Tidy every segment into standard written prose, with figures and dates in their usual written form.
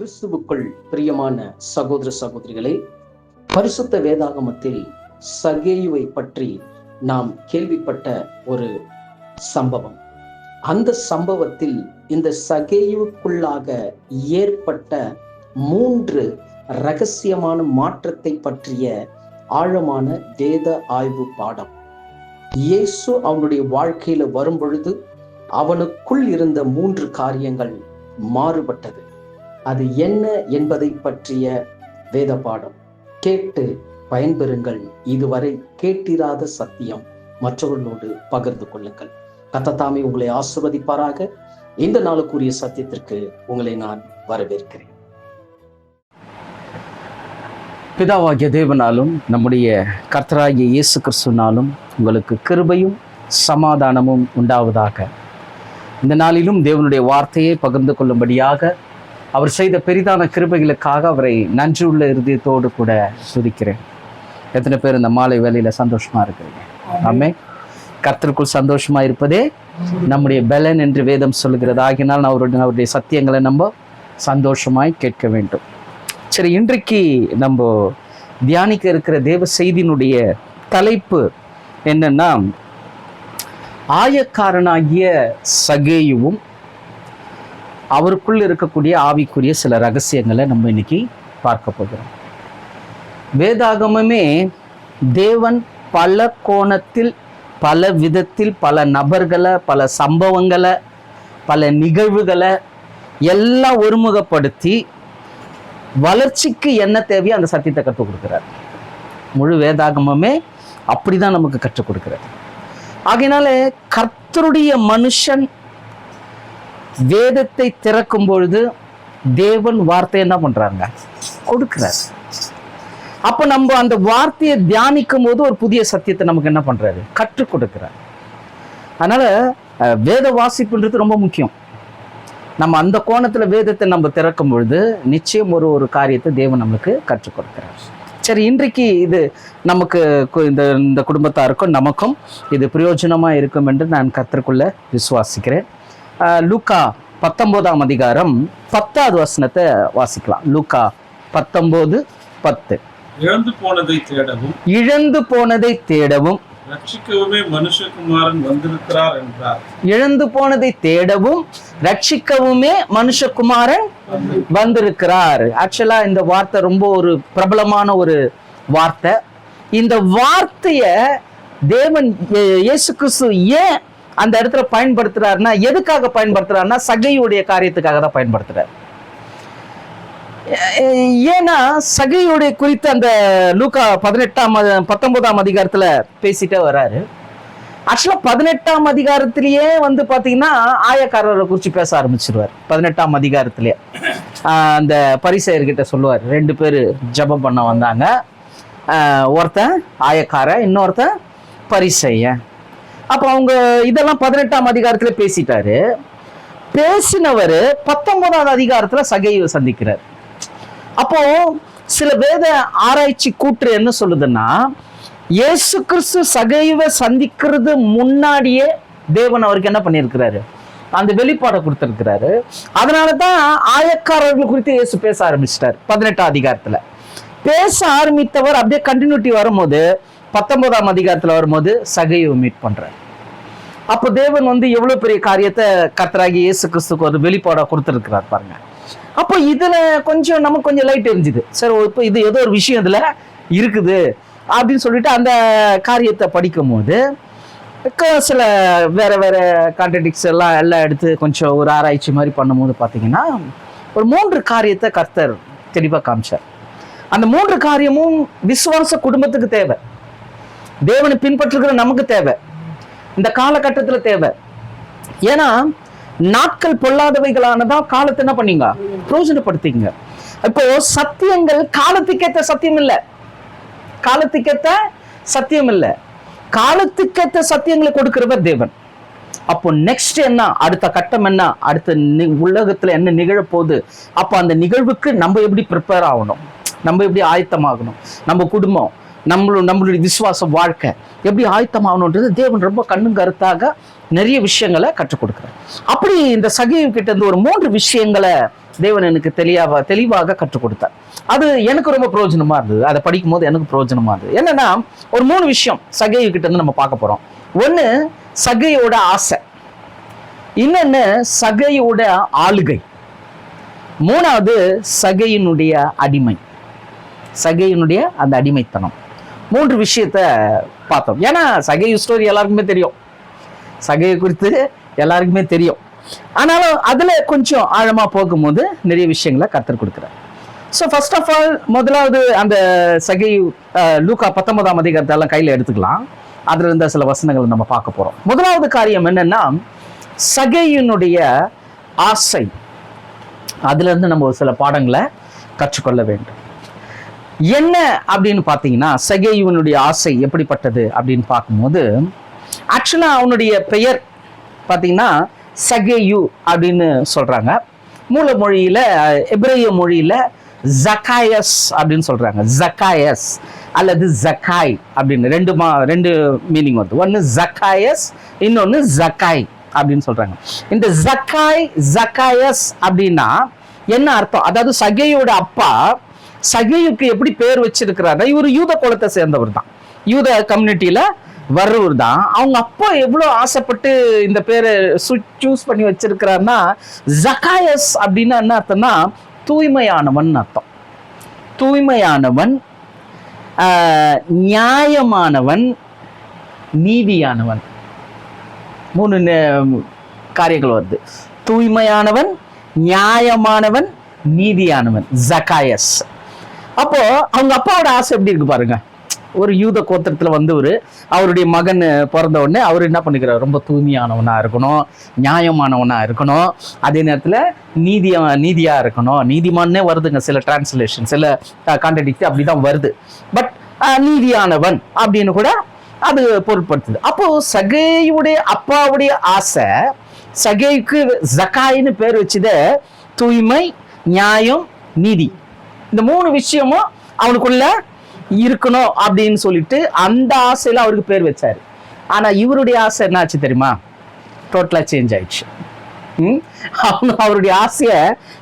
கிறிஸ்துவுக்குள் பிரியமான சகோதர சகோதரிகளே, பரிசுத்த வேதாகமத்தில் சகேயுவை பற்றி நாம் கேள்விப்பட்ட ஒரு சம்பவம். அந்த சம்பவத்தில் இந்த சகேயுவுக்குள்ளாக ஏற்பட்ட 3 ரகசியமான மாற்றத்தை பற்றிய ஆழமான வேத ஆய்வு பாடம். இயேசு அவனுடைய வாழ்க்கையில வரும் பொழுது அவனுக்குள் இருந்த 3 காரியங்கள் மாறுபட்டது. அது என்ன என்பதை பற்றிய வேத பாடம் கேட்டு பயன்பெறுங்கள். இதுவரை கேட்டிராத சத்தியம் மற்றவர்களோடு பகிர்ந்து கொள்ளுங்கள். கர்த்தர் உங்களை ஆசீர்வதிப்பாராக. இந்த நாளுக்குரிய சத்தியத்திற்கு உங்களை நான் வரவேற்கிறேன். பிதாவாகிய தேவனாலும் நம்முடைய கர்த்தராகிய இயேசு கிறிஸ்துவினாலும் உங்களுக்கு கிருபையும் சமாதானமும் உண்டாவதாக. இந்த நாளிலும் தேவனுடைய வார்த்தையை பகிர்ந்து கொள்ளும்படியாக அவர் செய்த பெரிதான கிருபைகளுக்காக அவரை நன்றியுள்ள இருதயத்தோடு கூட துதிக்கிறேன். எத்தனை பேர் இந்த மாலை வேலையில சந்தோஷமா இருக்கிறீங்க? ஆமென். கர்த்தருக்குள் சந்தோஷமா இருப்பதே நம்முடைய பலன் என்று வேதம் சொல்லுகிறது. ஆகினால் அவருடைய சத்தியங்களை நம்ம சந்தோஷமாய் கேட்க வேண்டும். சரி, இன்றைக்கு நம்ம தியானிக்க இருக்கிற தேவ செய்தியினுடைய தலைப்பு என்னன்னா, ஆயக்காரனாகிய சகேயுவும் அவருக்குள் இருக்கக்கூடிய ஆவிக்குரிய சில ரகசியங்களை நம்ம இன்னைக்கு பார்க்க போகிறோம். வேதாகமமே தேவன் பல கோணத்தில், பல விதத்தில், பல நபர்களை, பல சம்பவங்களை, பல நிகழ்வுகளை எல்லாம் ஒருமுகப்படுத்தி வளர்ச்சிக்கு என்ன தேவையோ அந்த சத்தியத்தை கற்றுக் கொடுக்கிறார். முழு வேதாகமமே அப்படிதான் நமக்கு கற்றுக் கொடுக்கிறார். ஆகையினால கர்த்தருடைய மனுஷன் வேதத்தை திறக்கும் பொழுது தேவன் வார்த்தை என்ன பண்றாங்க? கொடுக்கிறார். அப்ப நம்ம அந்த வார்த்தையை தியானிக்கும் போது ஒரு புதிய சத்தியத்தை நமக்கு என்ன பண்றாரு? கற்றுக் கொடுக்கிறார். அதனால வேத வாசிப்புன்றது ரொம்ப முக்கியம். நம்ம அந்த கோணத்துல வேதத்தை நம்ம திறக்கும் பொழுது நிச்சயம் ஒரு காரியத்தை தேவன் நம்மளுக்கு கற்றுக் கொடுக்கிறார். சரி, இன்றைக்கு இது நமக்கு இந்த குடும்பத்தாருக்கும் நமக்கும் இது பிரயோஜனமா இருக்கும் என்று நான் கர்த்தருக்குள்ள விசுவாசிக்கிறேன். லூக்கா 19ஆம் அதிகாரம் 10வது வசனத்தை வாசிக்கலாம். லூக்கா 19:10. இழந்து போனதை தேடவும் ரட்சிக்கவுமே மனுஷகுமாரன் வந்திருக்கிறார் என்றார். இழந்து போனதை தேடவும் ரட்சிக்கவுமே மனுஷகுமாரன் வந்திருக்கிறார். ஆக்சுவலா இந்த வார்த்தை ரொம்ப ஒரு பிரபலமான ஒரு வார்த்தை. இந்த வார்த்தைய தேவன் இயேசு கிறிஸ்து ஏன் அந்த இடத்துல பயன்படுத்துறாருன்னா, எதுக்காக பயன்படுத்துறாருன்னா சகையுடைய காரியத்துக்காக தான் பயன்படுத்துறாரு. ஏன்னா சகையுடைய குறித்து அந்த லூக்கா 19ஆம் அதிகாரத்துல பேசிட்டே வர்றாரு. ஆக்சுவலா 18ஆம் அதிகாரத்திலேயே பாத்தீங்கன்னா ஆயக்காரரை குறிச்சு பேச ஆரம்பிச்சிருவார். 18ஆம் அதிகாரத்திலேயே அந்த பரிசேயர்கிட்ட சொல்லுவார், 2 பேர் ஜெபம் பண்ண வந்தாங்க. ஒருத்தன் ஆயக்கார, இன்னொருத்தன் பரிசேயன். அப்போ அவங்க இதெல்லாம் 18ஆம் அதிகாரத்துல பேசிட்டாரு. பேசினவர் 19ஆவது அதிகாரத்துல சகையை சந்திக்கிறார். அப்போ சில வேத ஆராய்ச்சி கூற்று என்ன சொல்லுதுன்னா, இயேசு கிறிஸ்து சகைவை சந்திக்கிறது முன்னாடியே தேவன் அவருக்கு என்ன பண்ணியிருக்கிறாரு? அந்த வெளிப்பாடை கொடுத்திருக்கிறாரு. அதனாலதான் ஆயக்காரர்கள் குறித்து இயேசு பேச ஆரம்பிச்சிட்டார் 18ஆம் அதிகாரத்துல. பேச ஆரம்பித்தவர் அப்படியே கண்டினியூட்டி வரும்போது 19ஆம் அதிகாரத்துல வரும்போது சகையை மீட் பண்றார். அப்போ தேவன் எவ்வளவு பெரிய காரியத்தை கர்த்தராகி இயேசு கிறிஸ்துக்கு ஒரு வெளிப்பாடா கொடுத்திருக்கிறார் பாருங்க. அப்போ இதுல நமக்கு கொஞ்சம் லைட் எரிஞ்சுது. சரி, இப்போ இது ஏதோ ஒரு விஷயம் இதுல இருக்குது அப்படின்னு சொல்லிட்டு அந்த காரியத்தை படிக்கும் போது சில வேற கான்ட்ரடிக்ஸ் எல்லாம் எடுத்து கொஞ்சம் ஒரு ஆராய்ச்சி மாதிரி பண்ணும்போது பாத்தீங்கன்னா ஒரு 3 காரியத்தை கர்த்தர் தெளிவா காமிச்சார். அந்த 3 காரியமும் விசுவாச குடும்பத்துக்கு தேவை, தேவனை பின்பற்றுகிற நமக்கு தேவை, இந்த காலகட்டத்துல தேவை. ஏன்னா நாட்கள் பொல்லாதவைகளானதான் காலத்தை என்ன பண்ணீங்க? பிரயோஜனப்படுத்திங்க. இப்போ சத்தியங்கள் காலத்துக்கேற்ற சத்தியம் இல்லை, காலத்துக்கேற்ற சத்தியம் இல்லை, காலத்துக்கேற்ற சத்தியங்களை கொடுக்கிறவர் தேவன். அப்போ நெக்ஸ்ட் என்ன, அடுத்த கட்டம் என்ன, அடுத்த உலகத்துல என்ன நிகழ போகுது, அப்போ அந்த நிகழ்வுக்கு நம்ம எப்படி ப்ரிப்பேர் ஆகணும், நம்ம எப்படி ஆயத்தமாகணும், நம்ம குடும்பம், நம்மளுடைய விசுவாச வாழ்க்கை எப்படி ஆயத்தமாகணுன்றது தேவன் ரொம்ப கண்ணும் கருத்தாக நிறைய விஷயங்களை கற்றுக் கொடுக்குறார். அப்படி இந்த சகேயு கிட்ட இருந்து ஒரு 3 விஷயங்களை தேவன் எனக்கு தெளிவாக கற்றுக் கொடுத்தார். அது எனக்கு ரொம்ப பிரயோஜனமா இருந்தது. அதை படிக்கும் போது எனக்கு பிரயோஜனமா இருந்தது. என்னன்னா ஒரு 3 விஷயம் சகேயு கிட்ட இருந்து நம்ம பார்க்க போறோம். ஒண்ணு சகேயோட ஆசை, இன்னொன்னு சகேயோட ஆளுகை, 3வது சகேயினுடைய அடிமை, சகேயினுடைய அந்த அடிமைத்தனம். 3 விஷயத்த பார்த்தோம். ஏன்னா சகேயு ஸ்டோரி எல்லாருக்குமே தெரியும், சகேயு குறித்து எல்லாருக்குமே தெரியும். ஆனாலும் அதுல கொஞ்சம் ஆழமா போகும்போது நிறைய விஷயங்களை கற்றுக் கொடுக்குறார். ஸோ ஃபர்ஸ்ட் ஆஃப் ஆல் முதலாவது அந்த சகேயு லூக்கா 19ஆம் அதிகாரத்தெல்லாம் கையில் எடுத்துக்கலாம். அதுல இருந்த சில வசனங்களை நம்ம பார்க்க போறோம். முதலாவது காரியம் என்னன்னா சகேயினுடைய ஆசை. அதுல இருந்து நம்ம ஒரு சில பாடங்களை கற்றுக்கொள்ள வேண்டும். என்ன அப்படின்னு பார்த்தீங்கன்னா சகேயுனுடைய ஆசை எப்படிப்பட்டது அப்படின்னு பார்க்கும்போது ஆக்சுவலா அவனுடைய பெயர் பார்த்தீங்கன்னா சகேயு அப்படின்னு சொல்றாங்க. மூல மொழியில எபிரேய மொழியில ஜக்காயஸ் அப்படின்னு சொல்றாங்க. ஜக்காயஸ் அல்லது ஜக்காய் அப்படின்னு ரெண்டு மீனிங் வருது. ஒன்னு ஜக்காயஸ், இன்னொன்னு ஜக்காய் அப்படின்னு சொல்றாங்க. இந்த ஜக்காயஸ் அப்படின்னா என்ன அர்த்தம்? அதாவது சகேயோட அப்பா சகேயுக்கு எப்படி பேர் வச்சிருக்கிறாரு, இவர் யூத குலத்தை சேர்ந்தவர் தான், யூத கம்யூனிட்டியில வர்றவர் தான். அவங்க அப்பா எவ்வளவு ஆசைப்பட்டு இந்த பேரை சூஸ் பண்ணி வச்சிருக்கிறாருன்னா ஜக்காயஸ் அப்படின்னா என்ன அர்த்தம்னா தூய்மையானவன் அர்த்தம். தூய்மையானவன், நியாயமானவன், நீதியானவன். 3 காரியங்கள் வருது. தூய்மையானவன், நியாயமானவன், நீதியானவன், ஜக்காயஸ். அப்போ அவங்க அப்பாவோட ஆசை எப்படி இருக்கு பாருங்க. ஒரு யூத கோத்திரத்துல அவருடைய மகன் பிறந்த உடனே அவர் என்ன பண்ணிக்கிறார், ரொம்ப தூய்மையானவனா இருக்கணும், நியாயமானவனா இருக்கணும், அதே நேரத்துல நீதியா இருக்கணும். நீதிமானே வருதுங்க சில டிரான்ஸ்லேஷன், சில கான்ட்ரடிக்ட் அப்படிதான் வருது. பட் நீதியானவன் அப்படின்னு கூட அது பொருட்படுத்துது. அப்போ சகேயுடைய அப்பாவுடைய ஆசை, சகேயுக்கு ஜக்காயின்னு பேர் வச்சத தூய்மை, நியாயம், நீதி, இந்த 3 விஷயமும் அவனுக்குள்ள இருக்கணும் அப்படின்னு சொல்லிட்டு அந்த ஆசையில அவருக்கு பேர் வச்சாரு. ஆனா இவருடைய ஆசை என்ன ஆச்சு தெரியுமா? டோட்டலா சேஞ்ச் ஆயிடுச்சு. அவருடைய ஆசைய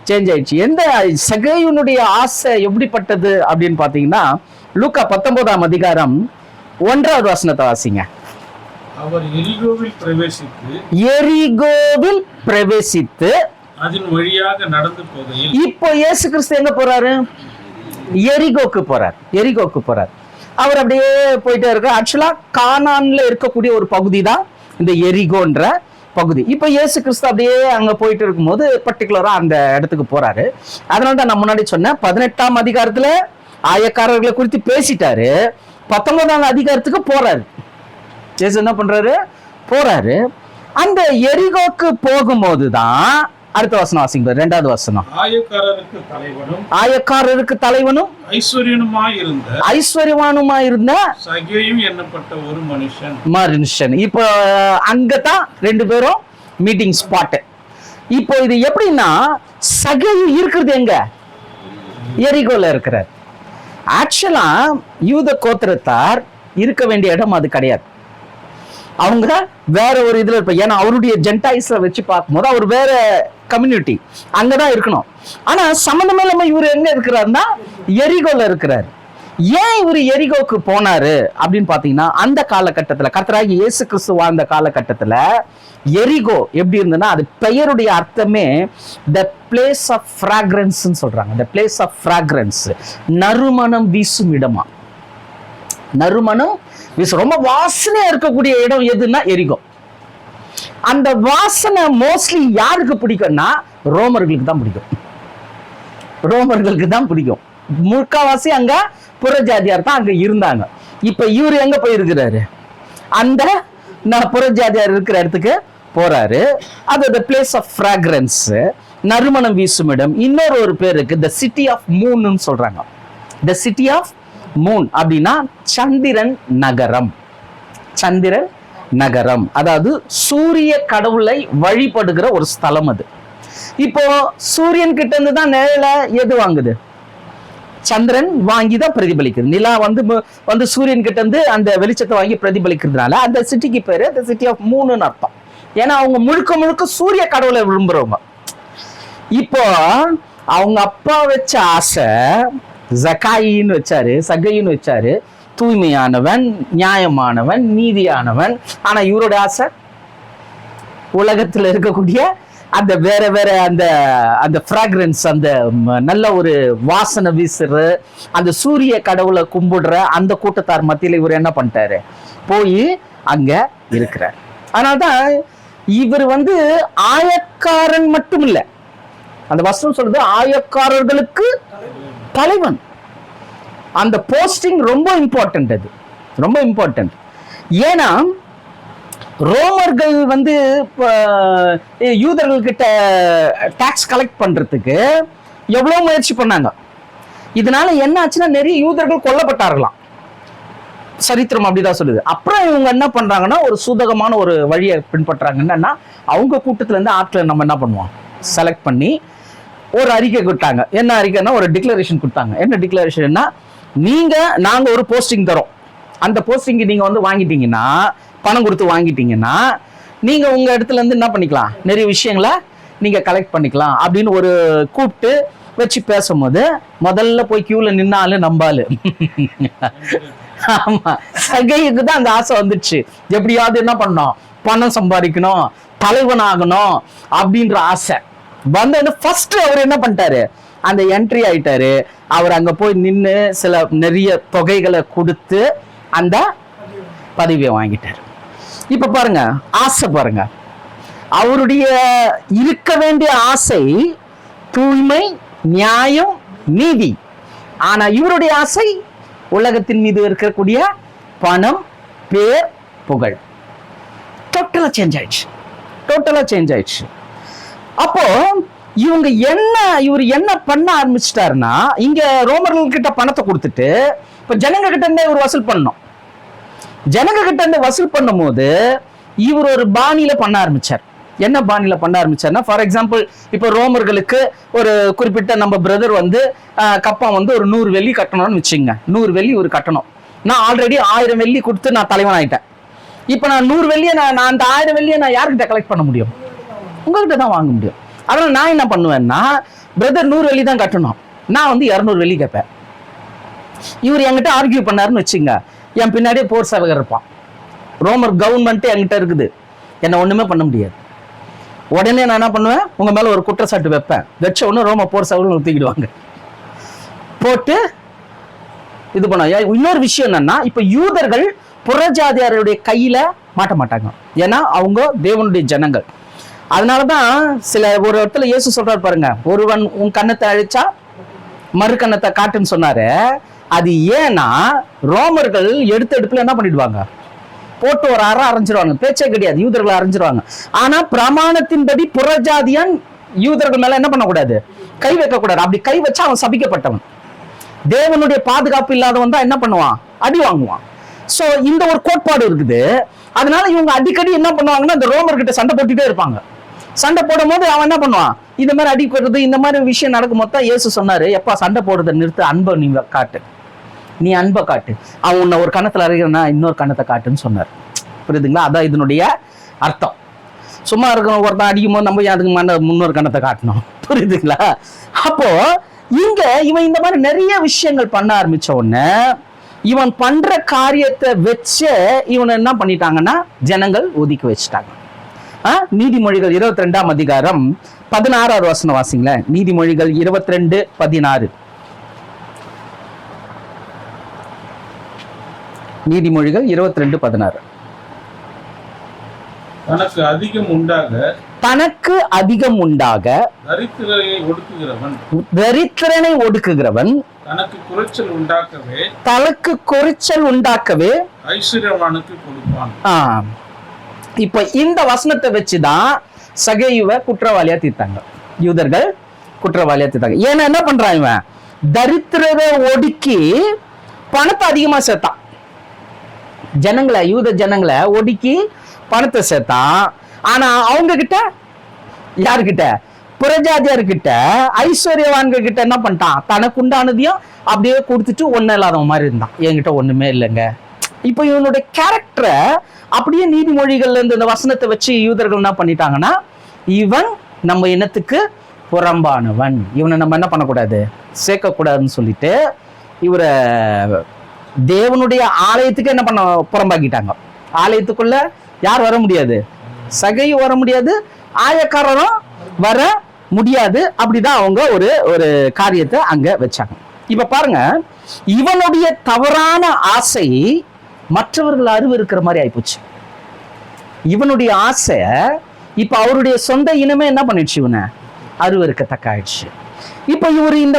சேஞ்ச் ஆயிடுச்சு. எந்த சகேயுனுடைய ஆசை எப்படிப்பட்டது அப்படின்னு பாத்தீங்கன்னா லூக்கா 19ஆம் அதிகாரம் 1வது வசனத்தை வாசிங்க. அவர் எரிகோவில் பிரவேசித்து அதன் வழியாக நடந்து போகையில், இப்போ இயேசு கிறிஸ்து எங்க போறாரு? எரிகோக்கு போறார். அவர் அப்படியே போயிட்டே இருக்கார். ஆக்சுவலா கானான்ல இருக்கக்கூடிய ஒரு பகுதி தான் இந்த எரிகோன்ற பகுதி. இப்போ இயேசு கிறிஸ்து அப்படியே அங்க போயிட்டு இருக்கும்போது பர்டிகுலரா அந்த இடத்துக்கு போறாரு. அதனால தான் நான் முன்னாடி சொன்னேன், 18ஆம் அதிகாரத்துல ஆயக்காரர்களை குறித்து பேசிட்டாரு, 19ஆம் அதிகாரத்துக்கு போறாரு. இயேசு என்ன பண்றாரு? போறாரு. அந்த எரிகோக்கு போகும்போதுதான் அடுத்த வசனம் வாசிங்க, 2வது வசனம். ஆயக்காரருக்கு தலைவனும் ஐஸ்வர்யவானுமாயிருந்த சகேயு என்னப்பட்ட ஒரு மனுஷன். இப்போ அங்கதான் 2 பேரும் மீட்டிங் ஸ்பாட். இப்போ இது எப்படின்னா சகேயு இருக்கிறது எங்க? எரிகோல இருக்கிறார். ஆக்சுவலா யூத கோத்திரத்தார் இருக்க வேண்டிய இடம் அது கிடையாது. அவங்க வேற ஒரு இதுல இருப்ப. ஏன்னா அவருடைய ஜென்டைல்ஸ்ல வச்சு பார்க்கும்போது அவர் வேற கம்யூனிட்டி, அங்கதான் இருக்கணும். ஆனா சம்பந்தமே இல்லாம இவர் எங்க இருக்கிறாருன்னா எரிகோல இருக்கிறார். ஏன் இவர் எரிகோக்கு போனாரு அப்படின்னு பாத்தீங்கன்னா அந்த காலகட்டத்துல கர்த்தராகிய இயேசு கிறிஸ்து வாழ்ந்த காலகட்டத்துல எரிகோ எப்படி இருந்ததுன்னா அது பெயருடைய அர்த்தமே the place of fragrance சொல்றாங்க. the place of fragrance, நறுமணம் வீசும் இடமா. நறுமணம் வீசும், ரொம்ப வாசனையா இருக்கக்கூடிய இடம் எதுன்னா எரிகோ. அந்த வாசனை மோஸ்ட்லி யாருக்கு பிடிக்கும்னா ரோமர்களுக்கு தான் பிடிக்கும். ரோமர்களுக்கு தான் பிடிக்கும். முக்காவாசி அங்க புறஜாதியார் தான் அங்க இருந்தாங்க. இப்ப இவரு எங்க போயிருக்கிறாரு? அந்த புறஜாதியார் இருக்கிற இடத்துக்கு போறாரு. அது the place of fragrance, நறுமணம் வீசும் இடம். இன்னொரு ஒரு பேர் இருக்கு, the city of moon சொல்றாங்க. the city of moon அப்படின்னா சந்திரன் நகரம். சந்திரன் நகரம் அதாவது சூரிய கடவுளை வழிபடுகிற ஒரு ஸ்தலம் அது. இப்போ சூரியன் கிட்ட இருந்து தான் நிழல எது வாங்குது? சந்திரன் வாங்கி தான் பிரதிபலிக்குது. நிலா வந்து சூரியன் கிட்ட இருந்து அந்த வெளிச்சத்தை வாங்கி பிரதிபலிக்கிறதுனால அந்த சிட்டிக்கு பேரு அந்த சிட்டி ஆஃப் மூணுன்னு அர்த்தம். ஏன்னா அவங்க முழுக்க முழுக்க சூரிய கடவுளை விரும்புறவங்க. இப்போ அவங்க அப்பா வச்ச ஆசை ஜக்காயின்னு வச்சாரு, சகைன்னு வச்சாரு, தூய்மையானவன், நியாயமானவன், நீதியானவன். ஆனா இவரோட ஆசை உலகத்துல இருக்கக்கூடிய அந்த வேற வேற அந்த அந்த ஃப்ராக்ரன்ஸ், அந்த நல்ல ஒரு வாசனை வீசுற அந்த சூரிய கடவுளை கும்பிடுற அந்த கூட்டத்தார் மத்தியில இவர் என்ன பண்ணிட்டாரு, போய் அங்க இருக்கிறார். அதனால்தான் இவர் வந்து ஆயக்காரன் மட்டும் இல்ல, அந்த வசனம் சொல்றது ஆயக்காரர்களுக்கு தலைவன். அந்த போஸ்டிங் ரொம்ப இம்பார்ட்டன்ட், அது ரொம்ப இம்பார்ட்டன்ட். ஏன்னா ரோமர்கள் வந்து யூதர்கள் கிட்ட டாக்ஸ் கலெக்ட் பண்றதுக்கு எவ்வளவு முயற்சி பண்ணாங்க. இதனால என்ன ஆச்சுன்னா நிறைய யூதர்கள் கொல்லப்பட்டார்களாம், சரித்திரம் அப்படிதான் சொல்லுது. அப்புறம் இவங்க என்ன பண்றாங்கன்னா ஒரு சூதகமான ஒரு வழியை பின்பற்றாங்க. என்னன்னா அவங்க கூட்டத்துல இருந்து ஆட்களை நம்ம என்ன பண்ணுவோம், செலக்ட் பண்ணி ஒரு அறிக்கை கொடுத்தாங்க. என்ன அறிக்கைன்னா ஒரு டிக்ளரேஷன் கொடுத்தாங்க. என்ன டிக்ளரேஷன்னா, நாங்க ஒரு போஸ்டிங் தரோம், அந்த போஸ்டிங் நீங்க வந்து வாங்கிட்டீங்கன்னா, பணம் கொடுத்து வாங்கிட்டீங்கன்னா நீங்க உங்க இடத்துல இருந்து என்ன பண்ணிக்கலாம், நிறைய விஷயங்களை நீங்க கலெக்ட் பண்ணிக்கலாம் அப்படின்னு ஒரு கூப்பிட்டு வச்சு பேசும்போது முதல்ல போய் கியூல நின்னாலு நம்பாலு. ஆமா, சகைக்கு தான் அந்த ஆசை வந்துச்சு. எப்படியாவது என்ன பண்ணணும், பணம் சம்பாதிக்கணும், தலைவன் ஆகணும் அப்படின்ற ஆசை வந்து ஃபர்ஸ்ட் அவர் என்ன பண்ணிட்டாரு, அந்த என்ட்ரி ஆயிட்டாரு. அவர் அங்க போய் நின்று சில நிறைய தொகைகளை கொடுத்து அந்த பதவியை வாங்கிட்டாரு. இப்ப பாருங்க ஆசை பாருங்க, அவருடைய இருக்க வேண்டிய ஆசை தூய்மை, நியாயம், நீதி. ஆனா இவருடைய ஆசை உலகத்தின் மீது இருக்கக்கூடிய பணம், பேர், புகழ். டோட்டலா சேஞ்ச் ஆயிடுச்சு, டோட்டலா சேஞ்ச் ஆயிடுச்சு. அப்போ இவர் என்ன பண்ண ஆரம்பிச்சிட்டாருன்னா, இங்க ரோமர்கள் கிட்ட பணத்தை கொடுத்துட்டு இப்ப ஜனங்க கிட்ட இருந்தே இவர் வசூல் பண்ணணும். ஜனங்க கிட்ட இருந்து வசூல் பண்ணும் போது இவர் ஒரு பாணியில பண்ண ஆரம்பிச்சார். என்ன பாணியில பண்ண ஆரம்பிச்சார்னா, ஃபார் எக்ஸாம்பிள் இப்ப ரோமர்களுக்கு ஒரு குறிப்பிட்ட நம்ம பிரதர் வந்து கப்பா வந்து ஒரு 100 வெள்ளி கட்டணும்னு வச்சுங்க. 100 வெள்ளி ஒரு கட்டணும். நான் ஆல்ரெடி 1000 வெள்ளி கொடுத்து நான் தலைவன் ஆயிட்டேன். இப்ப நான் 100 வெள்ளியை நான் அந்த 1000 வெள்ளியை நான் யார்கிட்ட கலெக்ட் பண்ண முடியும், உங்ககிட்ட தான் வாங்க முடியும். அதனால நான் என்ன பண்ணுவேன்னா, பிரதர் 100 வெள்ளி தான் கட்டணும், நான் வந்து 200 வெள்ளி கேட்பேன். இவர் என்கிட்ட ஆர்கியூ பண்ணாருன்னு வச்சுங்க, என் பின்னாடியே போர் சேவகர் இருப்பான். ரோமர் கவர்மெண்ட் என்கிட்ட இருக்குது, என்ன ஒண்ணுமே பண்ண முடியாது. உடனே நான் என்ன பண்ணுவேன், உங்க மேல ஒரு குற்றச்சாட்டு வைப்பேன். வச்ச உடனே ரோம போர் சேவகர்கள் தூக்கிடுவாங்க, போட்டு இது பண்ண. இன்னொரு விஷயம் என்னன்னா, இப்ப யூதர்கள் புறஜாதியாருடைய கையில மாட்ட மாட்டாங்க, ஏன்னா அவங்க தேவனுடைய ஜனங்கள். அதனாலதான் ஒரு இடத்துல இயேசு சொல்றாரு பாருங்க, ஒருவன் உன் கண்ணத்தை அழிச்சா மறு கண்ணத்தை காட்டுன்னு சொன்னாரு. அது ஏன்னா ரோமர்கள் எடுப்புல என்ன பண்ணிடுவாங்க, போட்டு ஒரு அரைஞ்சிருவாங்க, பேச்சே கிடையாது, யூதர்களை அரைஞ்சிருவாங்க. ஆனா பிரமாணத்தின்படி புறஜாதியான் யூதர்கள் மேல என்ன பண்ணக்கூடாது, கை வைக்க கூடாது. அப்படி கை வச்சா அவன் சபிக்கப்பட்டவன், தேவனுடைய பாதுகாப்பு இல்லாதவன் தான் என்ன பண்ணுவான், அடி வாங்குவான். சோ இந்த ஒரு கோட்பாடு இருக்குது. அதனால இவங்க அடிக்கடி என்ன பண்ணுவாங்கன்னா, இந்த ரோமர் கிட்ட சண்டை போட்டுட்டே இருப்பாங்க. சண்டை போடும் போது அவன் என்ன பண்ணுவான், இந்த மாதிரி அடிப்படுறது, இந்த மாதிரி விஷயம் நடக்கும் போது இயேசு சொன்னாரு, எப்பா சண்டை போடுறதை நிறுத்து, அன்பை நீ காட்டு, நீ அன்பை காட்டு. அவன் உன்னை ஒரு கணத்துல அறைகிறனா இன்னொரு கணத்தை காட்டுன்னு சொன்னார். புரியுதுங்களா? அதான் இதனுடைய அர்த்தம். சும்மா இருக்கணும், ஒருத்தன் அடிக்கும் போது நம்ம அதுக்கு முன்னொரு கணத்தை காட்டணும். புரியுதுங்களா? அப்போ இங்க இவன் இந்த மாதிரி நிறைய விஷயங்கள் பண்ண ஆரம்பிச்ச உடனே இவன் பண்ற காரியத்தை வச்சு இவனை என்ன பண்ணிட்டாங்கன்னா ஜனங்கள் ஒதுக்கி வச்சுட்டாங்க. நீதிமொழிகள் 22ஆம் அதிகாரம் 16வது வசனம் வாசிங்களேன். நீதிமொழிகள் 22:16. நீதிமொழிகள் 22:16. தனக்கு அதிகம் உண்டாக தரித்திரனை ஒடுக்குகிறவன் தனக்கு குறைச்சல் உண்டாக்கவே ஐஸ்வர்யவானுக்கு கொடுப்பான். இப்ப இந்த வசனத்தை வச்சுதான் சகையுவ குற்றவாளியா தீர்த்தாங்க, யூதர்கள் குற்றவாளியா தீர்த்தாங்க. ஏன்னா என்ன பண்றான், இவன் தரித்திரரை ஒடுக்கி பணத்தை அதிகமா சேர்த்தான். ஜனங்களை, யூத ஜனங்களை ஒடுக்கி பணத்தை சேர்த்தான். ஆனா அவங்க கிட்ட யாருக்கிட்ட, புறஜாதியார்கிட்ட ஐஸ்வர்யவான்கள் கிட்ட என்ன பண்ணிட்டான், தனக்கு உண்டானதையும் அப்படியே கொடுத்துட்டு ஒன்னும் இல்லாத மாதிரி இருந்தான். என்கிட்ட ஒண்ணுமே இல்லைங்க. இப்ப இவனுடைய கேரக்டரை அப்படியே நீதிமொழிகள்ல இருந்து இந்த வசனத்தை வச்சு யூதர்கள் என்ன பண்ணிட்டாங்கன்னா, இவன் நம்ம இனத்துக்கு புறம்பானவன், இவனை நம்ம என்ன பண்ணக்கூடாது, சேர்க்கக்கூடாதுன்னு சொல்லிட்டு இவரை தேவனுடைய ஆலயத்துக்கு என்ன பண்ண புறம்பாக்கிட்டாங்க. ஆலயத்துக்குள்ள யார் வர முடியாது, சகையும் வர முடியாது, ஆயக்காரரும் வர முடியாது. அப்படிதான் அவங்க ஒரு காரியத்தை அங்க வச்சாங்க. இப்ப பாருங்க, இவனுடைய தவறான ஆசை மற்றவர்கள் அருவருக்கிற மாதிரி ஆயிப்போச்சு. இவனுடைய ஆசை இப்ப அவருடைய சொந்த இனமே என்ன பண்ணிடுச்சு, இவனை அருவருக்கத்தக்க ஆயிடுச்சு. இப்ப இவர் இந்த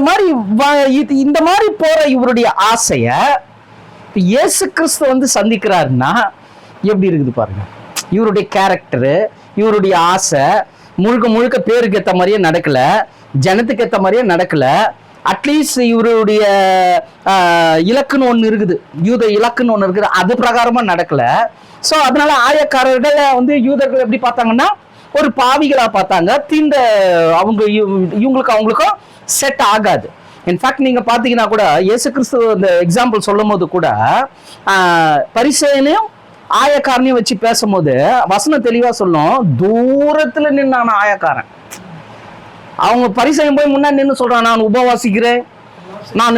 மாதிரி போற இவருடைய ஆசைய இயேசு கிறிஸ்து வந்து சந்திக்கிறாருன்னா எப்படி இருக்குது பாருங்க. இவருடைய கேரக்டரு, இவருடைய ஆசை முழுக்க முழுக்க பேருக்கு ஏற்ற மாதிரியே நடக்கல, ஜனத்துக்கு ஏற்ற மாதிரியே நடக்கல. அட்லீஸ்ட் இவருடைய இலக்குன்னு ஒன்று இருக்குது, யூத இலக்குன்னு ஒன்று இருக்குது, அது பிரகாரமா நடக்கல. ஸோ அதனால ஆயக்காரர்கள் வந்து யூதர்கள் எப்படி பார்த்தாங்கன்னா ஒரு பாவிகளா பார்த்தாங்க. இவங்களுக்கு அவங்களுக்கும் செட் ஆகாது. இன்ஃபேக்ட் நீங்க பாத்தீங்கன்னா கூட இயேசு கிறிஸ்து அந்த எக்ஸாம்பிள் சொல்லும் போது கூட பரிசேயனையும் ஆயக்காரனையும் வச்சு பேசும்போது வசனம் தெளிவா சொல்லும், தூரத்துல நின்னான ஆயக்காரன். அவங்க பரிசேயன் போய் முன்னாடி நின்று சொல்றான், நான் உபவாசிக்கிறேன், நான்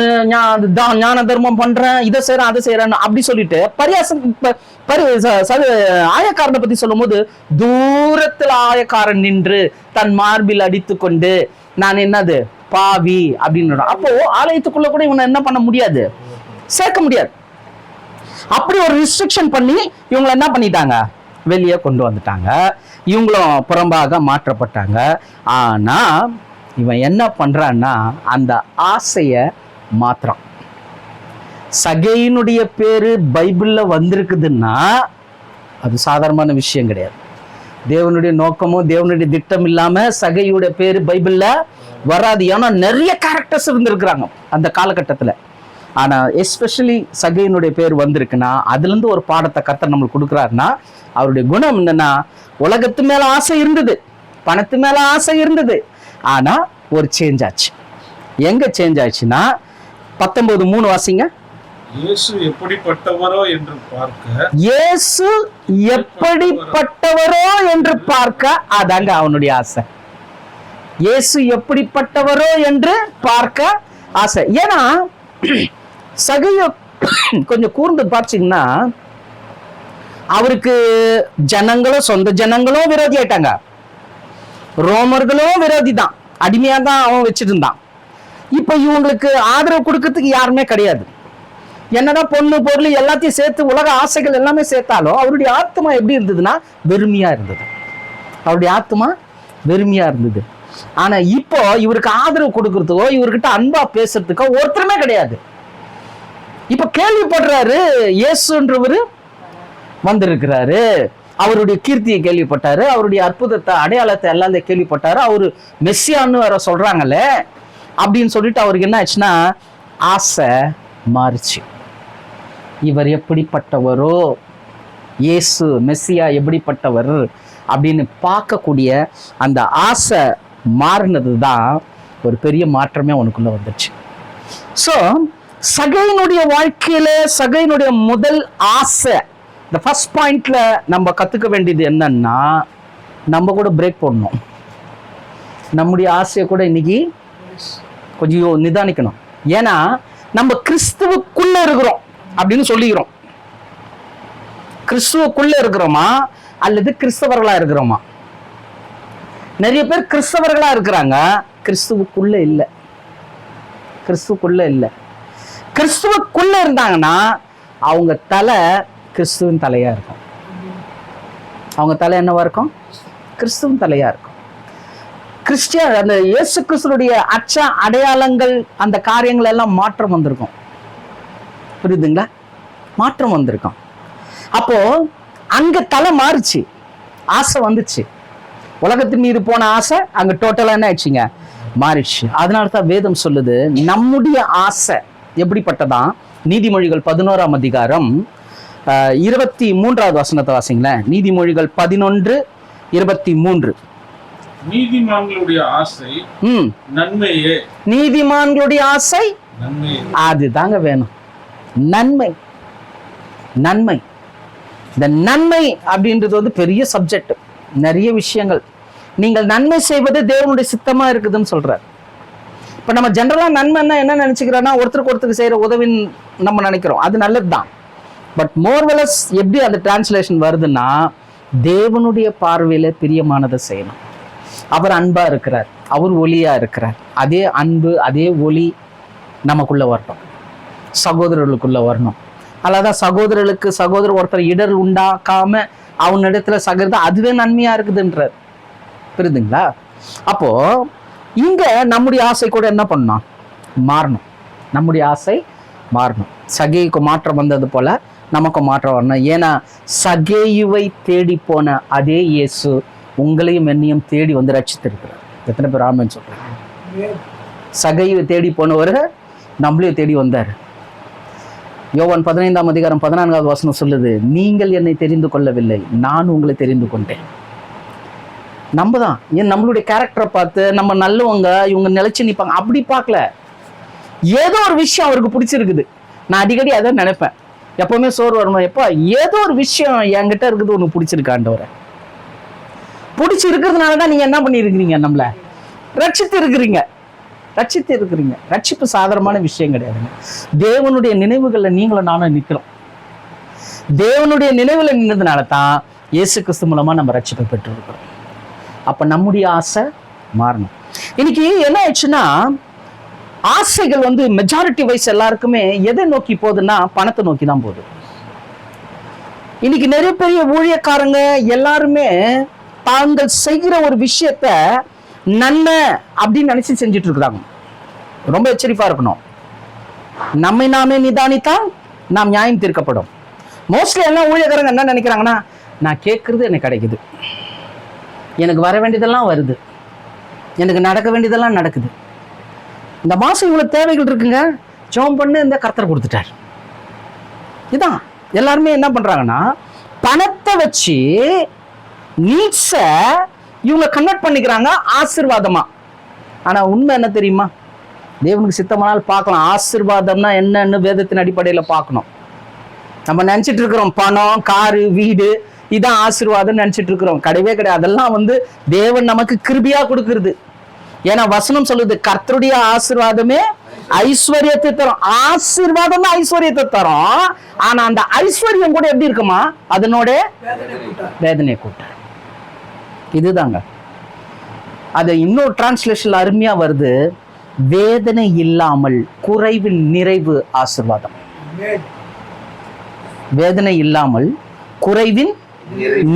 ஞான தர்மம் பண்றேன், இதை செய்யறேன் அதை செய்யறேன் அப்படி சொல்லிட்டு ஆயக்காரனை பத்தி சொல்லும் போது தூரத்துல ஆயக்காரன் நின்று தன் மார்பில் அடித்து கொண்டு நான் என்னது பாவி அப்படின்னு. அப்போ ஆலயத்துக்குள்ள கூட இவனை என்ன பண்ண முடியாது, சேர்க்க முடியாது. அப்படி ஒரு ரிஸ்ட்ரிக்ஷன் பண்ணி இவங்களை என்ன பண்ணிட்டாங்க, வெளியே கொண்டு வந்துட்டாங்க. இவங்களும் புறம்பாக மாற்றப்பட்டாங்க. ஆனா இவன் என்ன பண்றான்னா அந்த ஆசைய மாத்திரம். சகையினுடைய பேரு பைபிள்ல வந்திருக்குதுன்னா அது சாதாரணமான விஷயம் கிடையாது. தேவனுடைய நோக்கமும் தேவனுடைய திட்டம் இல்லாம சகையுடைய பேரு பைபிள்ல வராது. ஏன்னா நிறைய கேரக்டர்ஸ் இருந்திருக்கிறாங்க அந்த காலகட்டத்துல. ஆனா எஸ்பெஷலி சகையினுடைய பேர் வந்திருக்குன்னா அதுல இருந்து ஒரு பாடத்தை கர்த்தர் நம்மளுக்கு கொடுக்குறாருன்னா அவருடைய குணம் என்னன்னா, உலகத்து மேல ஆசை இருந்தது, பணத்து மேல ஆசை இருந்தது, ஆனா ஒரு சேஞ்ச் ஆச்சு. எங்க சேஞ்ச் ஆச்சுன்னா 19:3 வாசிங்க. இயேசு எப்படிப்பட்டவரோ என்று பார்க்க, இயேசு எப்படிப்பட்டவரோ என்று பார்க்க, அதாங்க அவனுடைய ஆசை. இயேசு எப்படிப்பட்டவரோ என்று பார்க்க ஆசை. ஏன்னா சகைய கொஞ்சம் கூர்ந்து பார்த்தீங்கன்னா அவருக்கு ஜனங்களும் சொந்த ஜனங்களும் விரோதி ஆயிட்டாங்க, ரோமர்களும் விரோதி தான், அடிமையா தான் அவன் வச்சுட்டு இருந்தான். இப்ப இவங்களுக்கு ஆதரவு கொடுக்கறதுக்கு யாருமே கிடையாது. என்னதான் பொண்ணு பொருள் எல்லாத்தையும் சேர்த்து உலக ஆசைகள் எல்லாமே சேர்த்தாலும் அவருடைய ஆத்மா எப்படி இருந்ததுன்னா வெறுமையா இருந்தது. அவருடைய ஆத்மா வெறுமையா இருந்தது. ஆனா இப்போ இவருக்கு ஆதரவு கொடுக்கறதுக்கோ இவர்கிட்ட அன்பா பேசுறதுக்கோ ஒருத்தருமே கிடையாது. இப்ப கேள்விப்படுறாரு, இயேசுன்றவரு வந்திருக்கிறாரு, அவருடைய கீர்த்தியை கேள்விப்பட்டாரு, அவருடைய அற்புதத்தை அடையாளத்தை எல்லாம் கேள்விப்பட்டாரு, அவரு மெஸ்ஸியான்னு வேற சொல்றாங்களே அப்படின்னு சொல்லிட்டு அவருக்கு என்ன ஆச்சுன்னா ஆசை மாறிச்சு. இவர் எப்படிப்பட்டவரோ, இயேசு மெஸ்ஸியா எப்படிப்பட்டவர் அப்படின்னு பார்க்கக்கூடிய அந்த ஆசை மாறினது தான் ஒரு பெரிய மாற்றமே உனக்குள்ள வந்துச்சு. ஸோ சகையினுடைய வாழ்க்கையில சகையினுடைய முதல் ஆசை, இந்த ஃபர்ஸ்ட் பாயிண்ட்ல நம்ம கத்துக்க வேண்டியது என்னன்னா, நம்ம கூட பிரேக் போடணும். நம்முடைய ஆசையை கூட இன்னைக்கு கொஞ்சம் நிதானிக்கணும். ஏன்னா நம்ம கிறிஸ்துவுக்குள்ள இருக்கிறோம் அப்படின்னு சொல்லிக்கிறோம். கிறிஸ்துவுக்குள்ள இருக்கிறோமா அல்லது கிறிஸ்தவர்களா இருக்கிறோமா? நிறைய பேர் கிறிஸ்தவர்களா இருக்கிறாங்க, கிறிஸ்துவுக்குள்ள இல்லை. கிறிஸ்துவுக்குள்ள இல்லை. கிறிஸ்துவுக்குள்ள இருந்தாங்கன்னா அவங்க தலை கிறிஸ்துவின் தலையா இருக்கும். அவங்க தலை என்னவா இருக்கும்? கிறிஸ்துவின் தலையா இருக்கும். கிறிஸ்டியன் அந்த இயேசு கிறிஸ்துடைய அச்ச அடையாளங்கள் அந்த காரியங்கள் எல்லாம் மாற்றம் வந்திருக்கும். புரியுதுங்களா? மாற்றம் வந்திருக்கும். அப்போ அங்க தலை மாறிச்சு, ஆசை வந்துச்சு. உலகத்தின் மீது போன ஆசை அங்க டோட்டலா என்ன ஆயிடுச்சுங்க, மாறிடுச்சு. அதனால தான் வேதம் சொல்லுது நம்முடைய ஆசை எப்படிப்பட்டதான். நீதிமொழிகள் 11ஆம் அதிகாரம் 23வது வசனத்தை வாசிங்களேன். நீதிமொழிகள் 11:23. நீதிமான்களுடைய ஆசை நன்மையே. நீதிமான்களுடைய ஆசை நன்மையே. அதுதாங்க வேணும். நன்மை. நன்மை. இந்த நன்மை அப்படின்றது வந்து பெரிய சப்ஜெக்ட், நிறைய விஷயங்கள். நீங்கள் நன்மை செய்வது தேவனுடைய சித்தமா இருக்குதுன்னு சொல்றார். இப்ப நம்ம ஜெனரலா நன்மைன்னா என்ன நினைச்சுக்கிறோம்னா, ஒருத்தருக்கு ஒருத்தருக்கு செய்யற உதவின்னு நம்ம நினைக்கிறோம். அது நல்லதுதான். பட் மோர்வெலஸ் எப்படி அந்த டிரான்ஸ்லேஷன் வருதுன்னா, தேவனுடைய பார்வையில பிரியமானதை செய்யணும். அவர் அன்பா இருக்கிறார், அவர் ஒளியா இருக்கிறார். அதே அன்பு, அதே ஒளி நமக்குள்ள வரணும், சகோதரர்களுக்குள்ள வரணும். அல்லாதான் சகோதரர்களுக்கு சகோதரர் ஒருத்தர் இடர் உண்டாக்காம அவனிடத்துல சகர்ந்து அதுவே நன்மையா இருக்குதுன்றார். புரியுதுங்களா? அப்போ இங்க நம்முடைய ஆசை கூட என்ன பண்ணணும்? மாறணும். நம்முடைய ஆசை மாறணும். சகேயுக்கு மாற்றம் வந்தது போல நமக்கு மாற்றம் வரணும். ஏன்னா சகேயுவை தேடி போன அதே இயேசு உங்களையும் என்னையும் தேடி வந்து ரட்சித்திருக்கிறார். எத்தனை பேர் ஆமென் சொல்றாங்க? சகேயுவை தேடி போனவர் நம்மளையும் தேடி வந்தார். யோவான் 15ஆம் அதிகாரம் 14வது வசனம் சொல்லுது, நீங்கள் என்னை தெரிந்து கொள்ளவில்லை, நான் உங்களை தெரிந்து கொண்டேன். நம்ம தான் ஏன் நம்மளுடைய கேரக்டரை பார்த்து நம்ம நல்லவங்க இவங்க நிலைச்சு நிற்பாங்க அப்படி பார்க்கல. ஏதோ ஒரு விஷயம் அவருக்கு பிடிச்சிருக்குது. நான் அடிக்கடி அதான் நினைப்பேன், எப்பவுமே சோறு வரணும், எப்போ ஏதோ ஒரு விஷயம் என்கிட்ட இருக்குது ஒன்று பிடிச்சிருக்காண்டவரை. பிடிச்சி இருக்கிறதுனாலதான் நீங்க என்ன பண்ணிருக்கிறீங்க? நம்மள ரட்சித்து இருக்கிறீங்க. ரட்சிப்பு சாதாரணமான விஷயம் கிடையாதுங்க. தேவனுடைய நினைவுகள்ல நீங்களும் நானும் நிற்கிறோம். தேவனுடைய நினைவுல நின்றதுனால தான் இயேசு கிறிஸ்து மூலமா நம்ம ரட்சிப்பை பெற்றிருக்கிறோம். அப்ப நம்முடைய ஆசை மாறணும். இன்னைக்கு என்ன ஆயிடுச்சுன்னா, ஆசைகள் வந்து மெஜாரிட்டி வைஸ் எல்லாருக்குமே எதை நோக்கி போகுதுன்னா, பணத்தை நோக்கி தான் போகுது. இன்னைக்கு நிறைய பெரிய ஊழியக்காரங்க எல்லாருமே தாங்கள் செய்கிற ஒரு விஷயத்த நன்மை அப்படின்னு நினைச்சு செஞ்சுட்டு இருக்கிறாங்க. ரொம்ப எச்சரிப்பா இருக்கணும். நம்மை நாமே நிதானித்தால் நாம் நியாயம் தீர்க்கப்படும். மோஸ்ட்லி எல்லாம் ஊழியக்காரங்க என்ன நினைக்கிறாங்கன்னா, நான் கேட்கறது எனக்கு கிடைக்குது, எனக்கு வர வேண்டியதெல்லாம் வருது, எனக்கு நடக்க வேண்டியதெல்லாம் நடக்குது, இந்த மாசம் இவ்வளவு தேவைகள் இருக்குங்க, ஜெபம் பண்ணு, இந்த கர்த்தர் கொடுத்துட்டார். இதான் எல்லாருமே என்ன பண்றாங்கன்னா, பணத்தை வச்சு நீட்ஸ இவங்க கன்வெர்ட் பண்ணிக்கிறாங்க ஆசீர்வாதமா. ஆனா உண்மை என்ன தெரியுமா? தேவனுக்கு சித்தமானால் பார்க்கலாம் ஆசீர்வாதம்னா என்னன்னு வேதத்தின் அடிப்படையில பார்க்கணும். நம்ம நினைச்சிட்டு இருக்கிறோம் பணம், காரு, வீடு இதான் ஆசீர்வாதம் நினைச்சிட்டு இருக்கிறோம். கிடையவே கிடையாது. அதெல்லாம் வந்து தேவன் நமக்கு கிருபையா கொடுக்கிறது. ஏன்னா வசனம் சொல்லுது, கர்த்தருடைய ஆசீர்வாதமே ஐஸ்வர்யத்தை தரும். ஆசீர்வாதம் தான் ஐஸ்வர்யத்தை தரும். ஆனா அந்த ஐஸ்வர்யம் கூட எப்படி இருக்குமா? அதனோட வேதனை கூட்ட. இதுதாங்க. அது இன்னொரு டிரான்ஸ்லேஷன்ல அருமையா வருது, வேதனை இல்லாமல் குறைவில் நிறைவு ஆசீர்வாதம். வேதனை இல்லாமல் குறைவின்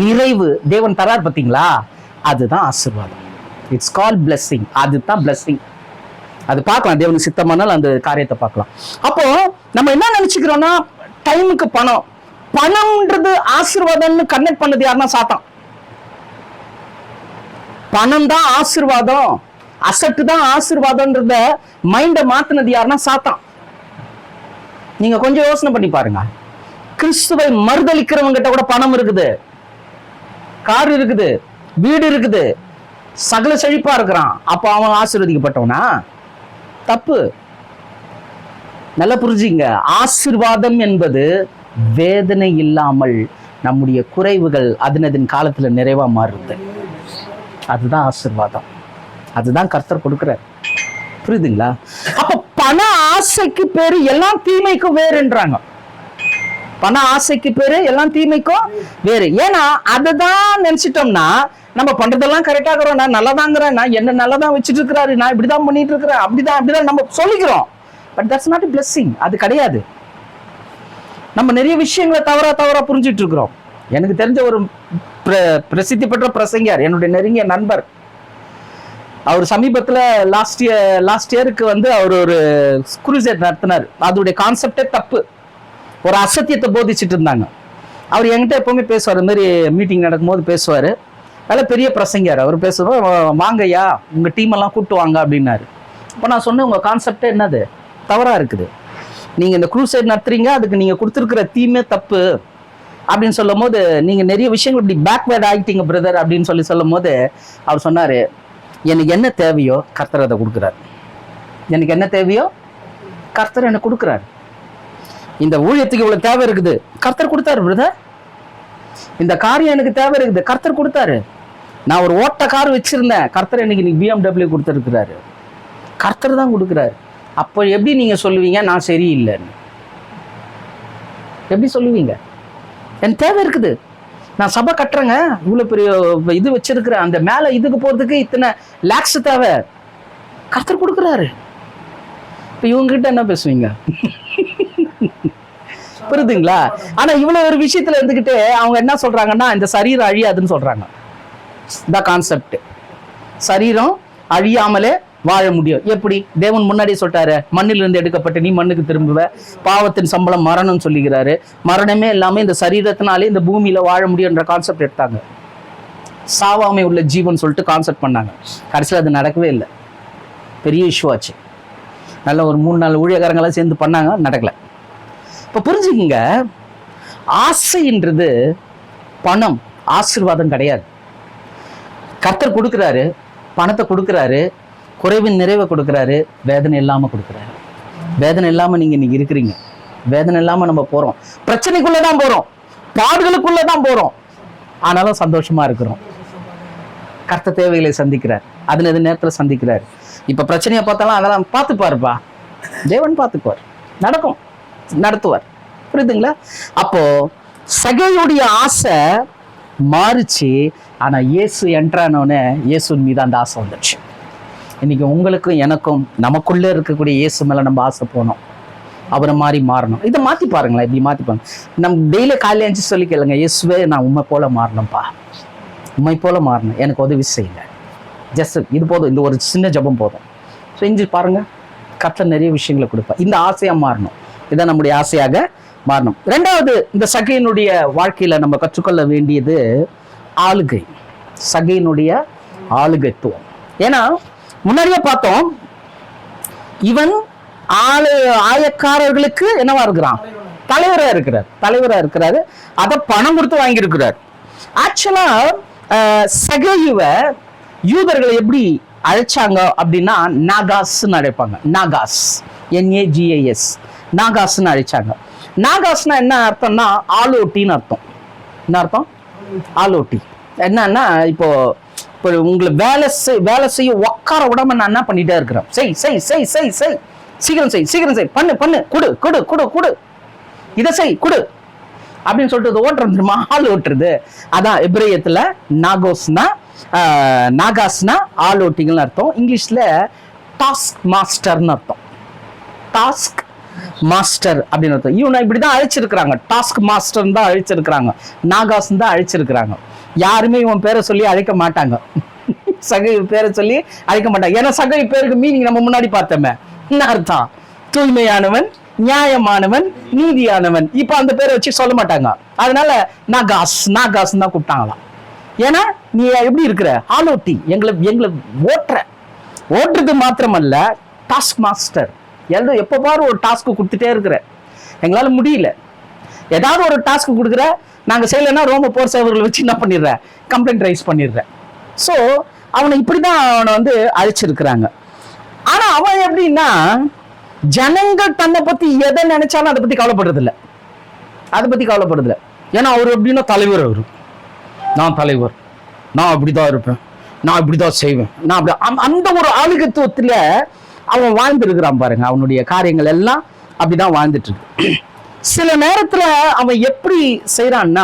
நிறைவு தேவன் தரார் பார்த்தீங்களா? அதுதான் ஆசீர்வாதம். It's call blessing. அதுதான் பிளெஸிங். அது பார்க்கலாம், தேவனுக்கு சித்தமானால் அந்த காரியத்தை பார்க்கலாம். அப்போ நம்ம என்ன நினைச்சுக்கிறோம்னா, டைமுக்கு பணம், பணம்ன்றது ஆசீர்வாதம்னு கனெக்ட் பண்ணது யாருன்னா சாத்தான். பணம் தான் ஆசீர்வாதம், அசட்டு தான் ஆசீர்வாதம்ன்றத மைண்ட மாத்தினது யாருன்னா சாத்தான். நீங்க கொஞ்சம் யோசனை பண்ணி பாருங்க. கிறிஸ்துவை மறுதளிக்கிறவங்க கிட்ட கூட பணம் இருக்குது, கார் இருக்குது, வீடு இருக்குது, சகல செழிப்பா இருக்கிறான். அப்ப அவன் ஆசீர்வதிக்கப்பட்டவனா? தப்பு. நல்லா புரிஞ்சுங்க. ஆசீர்வாதம் என்பது வேதனை இல்லாமல் நம்முடைய குறைவுகள் அதனதின் காலத்துல நிறைவா மாறுது. அதுதான் ஆசீர்வாதம். அதுதான் கர்த்தர் கொடுக்கிறார். புரியுதுங்களா? அப்ப பண ஆசைக்கு பேரு எல்லாம் தீமைக்கும் வேறுன்றாங்க. பண ஆசைக்கு பேரு எல்லாம் தீமைக்கும் வேறு. ஏன்னா அததான் நினைச்சிட்டோம்னா நம்ம பண்றதெல்லாம் கரெக்டா இருக்கிறோம், நான் நல்லதாங்கிறேன், நான் என்ன நல்லதான் வச்சுட்டு இருக்கிறாரு, நான் இப்படிதான் பண்ணிட்டு இருக்கிறேன், அப்படிதான் நம்ம சொல்லிக்கிறோம். But that's not a blessing. அது கிடையாது. நம்ம நிறைய விஷயங்களை தவறா புரிஞ்சிட்டு இருக்கிறோம். எனக்கு தெரிஞ்ச ஒரு பிரசித்தி பெற்ற பிரசங்கர், என்னுடைய நெருங்கிய நண்பர், அவர் சமீபத்துல லாஸ்ட் இயருக்கு வந்து அவர் ஒரு குரூசேட் நடத்தினார். அதோடைய கான்செப்டே தப்பு, ஒரு அசத்தியத்தை போதிச்சுட்டு இருந்தாங்க. அவர் என்கிட்ட எப்பவுமே பேசுவார், இந்த மாதிரி மீட்டிங் நடக்கும்போது பேசுவார். நல்ல பெரிய பிரசங்கர். அவர் பேசுவோம், வாங்கய்யா உங்க டீம் எல்லாம் கூப்பிட்டு வாங்க அப்படின்னாரு. இப்போ நான் சொன்னேன், உங்க கான்செப்டே என்னது தவறா இருக்குது, நீங்க இந்த குரூசைட் நடத்துறீங்க, அதுக்கு நீங்க கொடுத்துருக்கிற தீமே தப்பு அப்படின்னு சொல்லும் போது, நீங்க நிறைய விஷயங்கள் இப்படி பேக்வேர்ட் ஆகிட்டீங்க பிரதர் அப்படின்னு சொல்லும் போது அவர் சொன்னாரு, எனக்கு என்ன தேவையோ கர்த்தர் அதை கொடுக்குறாரு. எனக்கு என்ன தேவையோ கர்த்தர் எனக்கு கொடுக்குறாரு. இந்த ஊழியத்துக்கு இவ்வளவு தேவை இருக்குது, கர்த்தர் கொடுத்தாரு பிரதர். இந்த காரியம் எனக்கு தேவை இருக்குது, கர்த்தர் கொடுத்தாரு. நான் ஒரு ஓட்ட கார் வச்சிருந்தேன், கர்த்தர் எனக்கு இன்னைக்கு BMW கொடுத்துருக்கிறாரு. கர்த்தர் தான் கொடுக்குறாரு. அப்போ எப்படி நீங்க சொல்லுவீங்க நான் சரியில்லைன்னு? எப்படி சொல்லுவீங்க? என் தேவை இருக்குது, நான் சபை கட்டுறேங்க, இவ்வளவு பெரிய இது வச்சிருக்கிறேன், அந்த மேல இதுக்கு போறதுக்கு இத்தனை லேக்ஸ் தேவை, கர்த்தர் கொடுக்குறாரு. இப்ப இவங்க கிட்ட என்ன பேசுவீங்க? புரியுதுங்களா? ஆனா இவ்வளவு ஒரு விஷயத்துல இருந்துகிட்டு அவங்க என்ன சொல்றாங்கன்னா, இந்த சரீரம் அழியாதுன்னு சொல்றாங்க. இந்த கான்செப்ட், சரீரம் அழியாமலே வாழ முடியும். எப்படி? தேவன் முன்னாடியே சொல்லிட்டாரு, மண்ணிலிருந்து எடுக்கப்பட்டு நீ மண்ணுக்கு திரும்புவ, பாவத்தின் சம்பளம் மரணம் சொல்லிக்கிறாரு. மரணமே இல்லாம இந்த சரீரத்தினாலே இந்த பூமியில வாழ முடியும்ன்ற கான்செப்ட் எடுத்தாங்க. சாவாமை உள்ள ஜீவன் சொல்லிட்டு கான்செப்ட் பண்ணாங்க. கடைசியில் அது நடக்கவே இல்லை, பெரிய இஷ்யூ ஆச்சு. நல்ல ஒரு 3-4 ஊழியக்காரங்களாம் சேர்ந்து பண்ணாங்க, நடக்கல. இப்ப புரிஞ்சுக்குங்க, ஆசைன்றது பணம் ஆசீர்வாதம் கிடையாது. கர்த்தர் கொடுக்குறாரு, பணத்தை கொடுக்குறாரு, குறைவின் நிறைவை கொடுக்குறாரு, வேதனை இல்லாம கொடுக்குறாரு. வேதனை இல்லாம நீங்க இன்னைக்கு இருக்கிறீங்க. வேதனை இல்லாம நம்ம போறோம், பிரச்சனைக்குள்ளதான் போறோம், பாடுகளுக்குள்ளதான் போறோம், ஆனாலும் சந்தோஷமா இருக்கிறோம். கர்த்தர் தேவைகளை சந்திக்கிறார், அது நேரத்துல சந்திக்கிறார். இப்ப பிரச்சனையை பார்த்தாலும் அதெல்லாம் பார்த்துப்பாருப்பா, தேவன் பார்த்துக்குவார், நடக்கும், நடத்துவார். புரியுதுங்களா? அப்போ சகையுடைய ஆசை மாறிச்சு. ஆனா இயேசு என்ட்ரானோன்னு இயேசுவின் மீது அந்த ஆசை வந்துடுச்சு. இன்னைக்கு உங்களுக்கும் எனக்கும் நமக்குள்ளே இருக்கக்கூடிய இயேசு மேல நம்ம ஆசை போனோம், அவரை மாதிரி மாறணும். இதை மாத்தி பாருங்களேன், இப்படி மாத்தி பாருங்க. நம்ம டெய்லி காலையில எழுந்து சொல்லி கேளுங்க, இயேசுவே நான் உண்மை போல மாறணும்ப்பா, உண்மை போல மாறணும், எனக்கு உதவி செய்யுங்க. ஜஸ்ட் இது போதும், இந்த ஒரு சின்ன ஜபம் போதும். செஞ்சு பாருங்க, கர்த்தர் நிறைய விஷயங்களை கொடுப்பேன். இந்த ஆசையா மாறணும், இதான் நம்முடைய ஆசையாக மாறணும். ரெண்டாவது, இந்த சகையினுடைய வாழ்க்கையில நம்ம கற்றுக்கொள்ள வேண்டியது ஆளுகை, சகையினுடைய ஆளுகைத்துவம். ஏன்னா முன்னாடியே பார்த்தோம், இவன் ஆயக்காரர்களுக்கு என்னவா இருக்கிறான்? தலைவரா இருக்கிறாரு. அதை பணம் கொடுத்து வாங்கி இருக்கிறார். ஆக்சுவலா சகையுவ யூதர்களை எப்படி அழைச்சாங்க அப்படின்னா நாகாஸ்ன்னு அழைப்பாங்க. நாகாஸ், NAGAS, நாகாஸ்ன்னு அழைச்சாங்க. நாகாஸ்னா என்ன அர்த்தம்னா ஆலோட்டின்னு அர்த்தம். என்ன அர்த்தம்? ஆலோட்டி. என்னன்னா இப்போ உங்களை வேலை செய்ய உட்கார விடாம நான் என்ன பண்ணிட்டே இருக்கிறேன், செய் செய் செய் செய் செய், சீக்கிரம் செய் சீக்கிரம் செய், பண்ணு பண்ணு, குடு குடு குடு குடு, இதை செய் குடு அப்படின்னு சொல்லிட்டு ஓட்டுறது, ஆள் ஓட்டுறது. அதான் எபிரேயத்துல நாகோஸ்னா நாகாஸ்னா ஆலோட்டிங்கன்னு அர்த்தம். இங்கிலீஷ்ல டாஸ்க் மாஸ்டர்னு அர்த்தம். டாஸ்க் மாஸ்டர் அப்படின்னு அர்த்தம். இவனை இப்படிதான் அழைச்சிருக்கிறாங்க, டாஸ்க் மாஸ்டர் தான் அழைச்சிருக்கிறாங்க, நாகாஸ் தான் அழைச்சிருக்கிறாங்க. யாருமே இவன் பேரை சொல்லி அழைக்க மாட்டாங்க, சகை பேரை சொல்லி அழைக்க மாட்டாங்க. ஏன்னா சகை பேருக்கு மீனிங் நம்ம முன்னாடி பார்த்தோமே, என்ன அர்த்தம்? தூய்மையானவன், நியாயமானவன், நீதியானவன். இப்ப அந்த பேரை வச்சு சொல்ல மாட்டாங்க, அதனால நாகாஸ் நாகாஸ் தான் கூப்பிட்டாங்களாம். ஏன்னா நீ எப்படி இருக்கிற, ஆலோட்டி, எங்களை ஓட்டுறது மாத்திரமல்ல, டாஸ்க் மாஸ்டர். எப்ப பாரு ஒரு டாஸ்க் கொடுத்துட்டே இருக்கிற, எங்களால முடியல, ஏதாவது ஒரு டாஸ்க் கொடுக்குற, நாங்க செய்யலைன்னா ரோம போர் சேவர்களை வச்சு என்ன பண்ணிடுற, கம்ப்ளைண்ட் ரைஸ் பண்ணிடுறேன். ஸோ அவனை இப்படிதான் அவனை வந்து அழைச்சிருக்கிறாங்க. ஆனா அவன் எப்படின்னா, ஜனங்கள் தன்னை பத்தி எதை நினைச்சாலும் அதை பத்தி கவலைப்படுறது இல்லை, ஏன்னா அவர் எப்படின்னா தலைவர், அவரு நான் தலைவர், நான் அப்படிதான் இருப்பேன், நான் இப்படிதான் செய்வேன், நான் அப்படி, அந்த ஒரு ஆளுகத்துவத்துல அவன் வாழ்ந்துருக்கிறான் பாருங்க. அவனுடைய காரியங்கள் எல்லாம் அப்படிதான் வாழ்ந்துட்டு இருக்கு. சில நேரத்துல அவன் எப்படி செய்யறான்னா,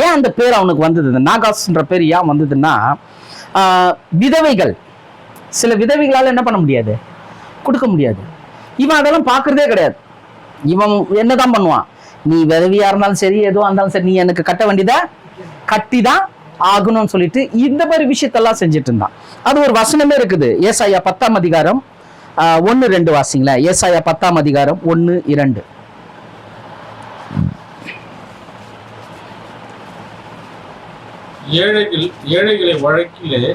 ஏன் அந்த பேர் அவனுக்கு வந்தது, இந்த நாகாஸ்ன்ற பேர் ஏன் வந்ததுன்னா, விதவைகள், சில விதவைகளால என்ன பண்ண முடியாது, கொடுக்க முடியாது. இவன் அதெல்லாம் பார்க்கறதே கிடையாது. இவன் என்னதான் பண்ணுவான், நீ விதவியா இருந்தாலும் சரி, எதுவா இருந்தாலும் சரி, நீ எனக்கு கட்ட வேண்டியதா கட்டிதான் ஆகணும்னு சொல்லிட்டு இந்த மாதிரி விஷயத்தெல்லாம் செஞ்சுட்டு இருந்தான். அது ஒரு வசனமே இருக்குது, ஏசாயா 10ஆம் அதிகாரம் 1-2 வாசிங்களேன். ஏசாயா 10ஆம் அதிகாரம் 1-2. ஏழைகளை வழக்கிலே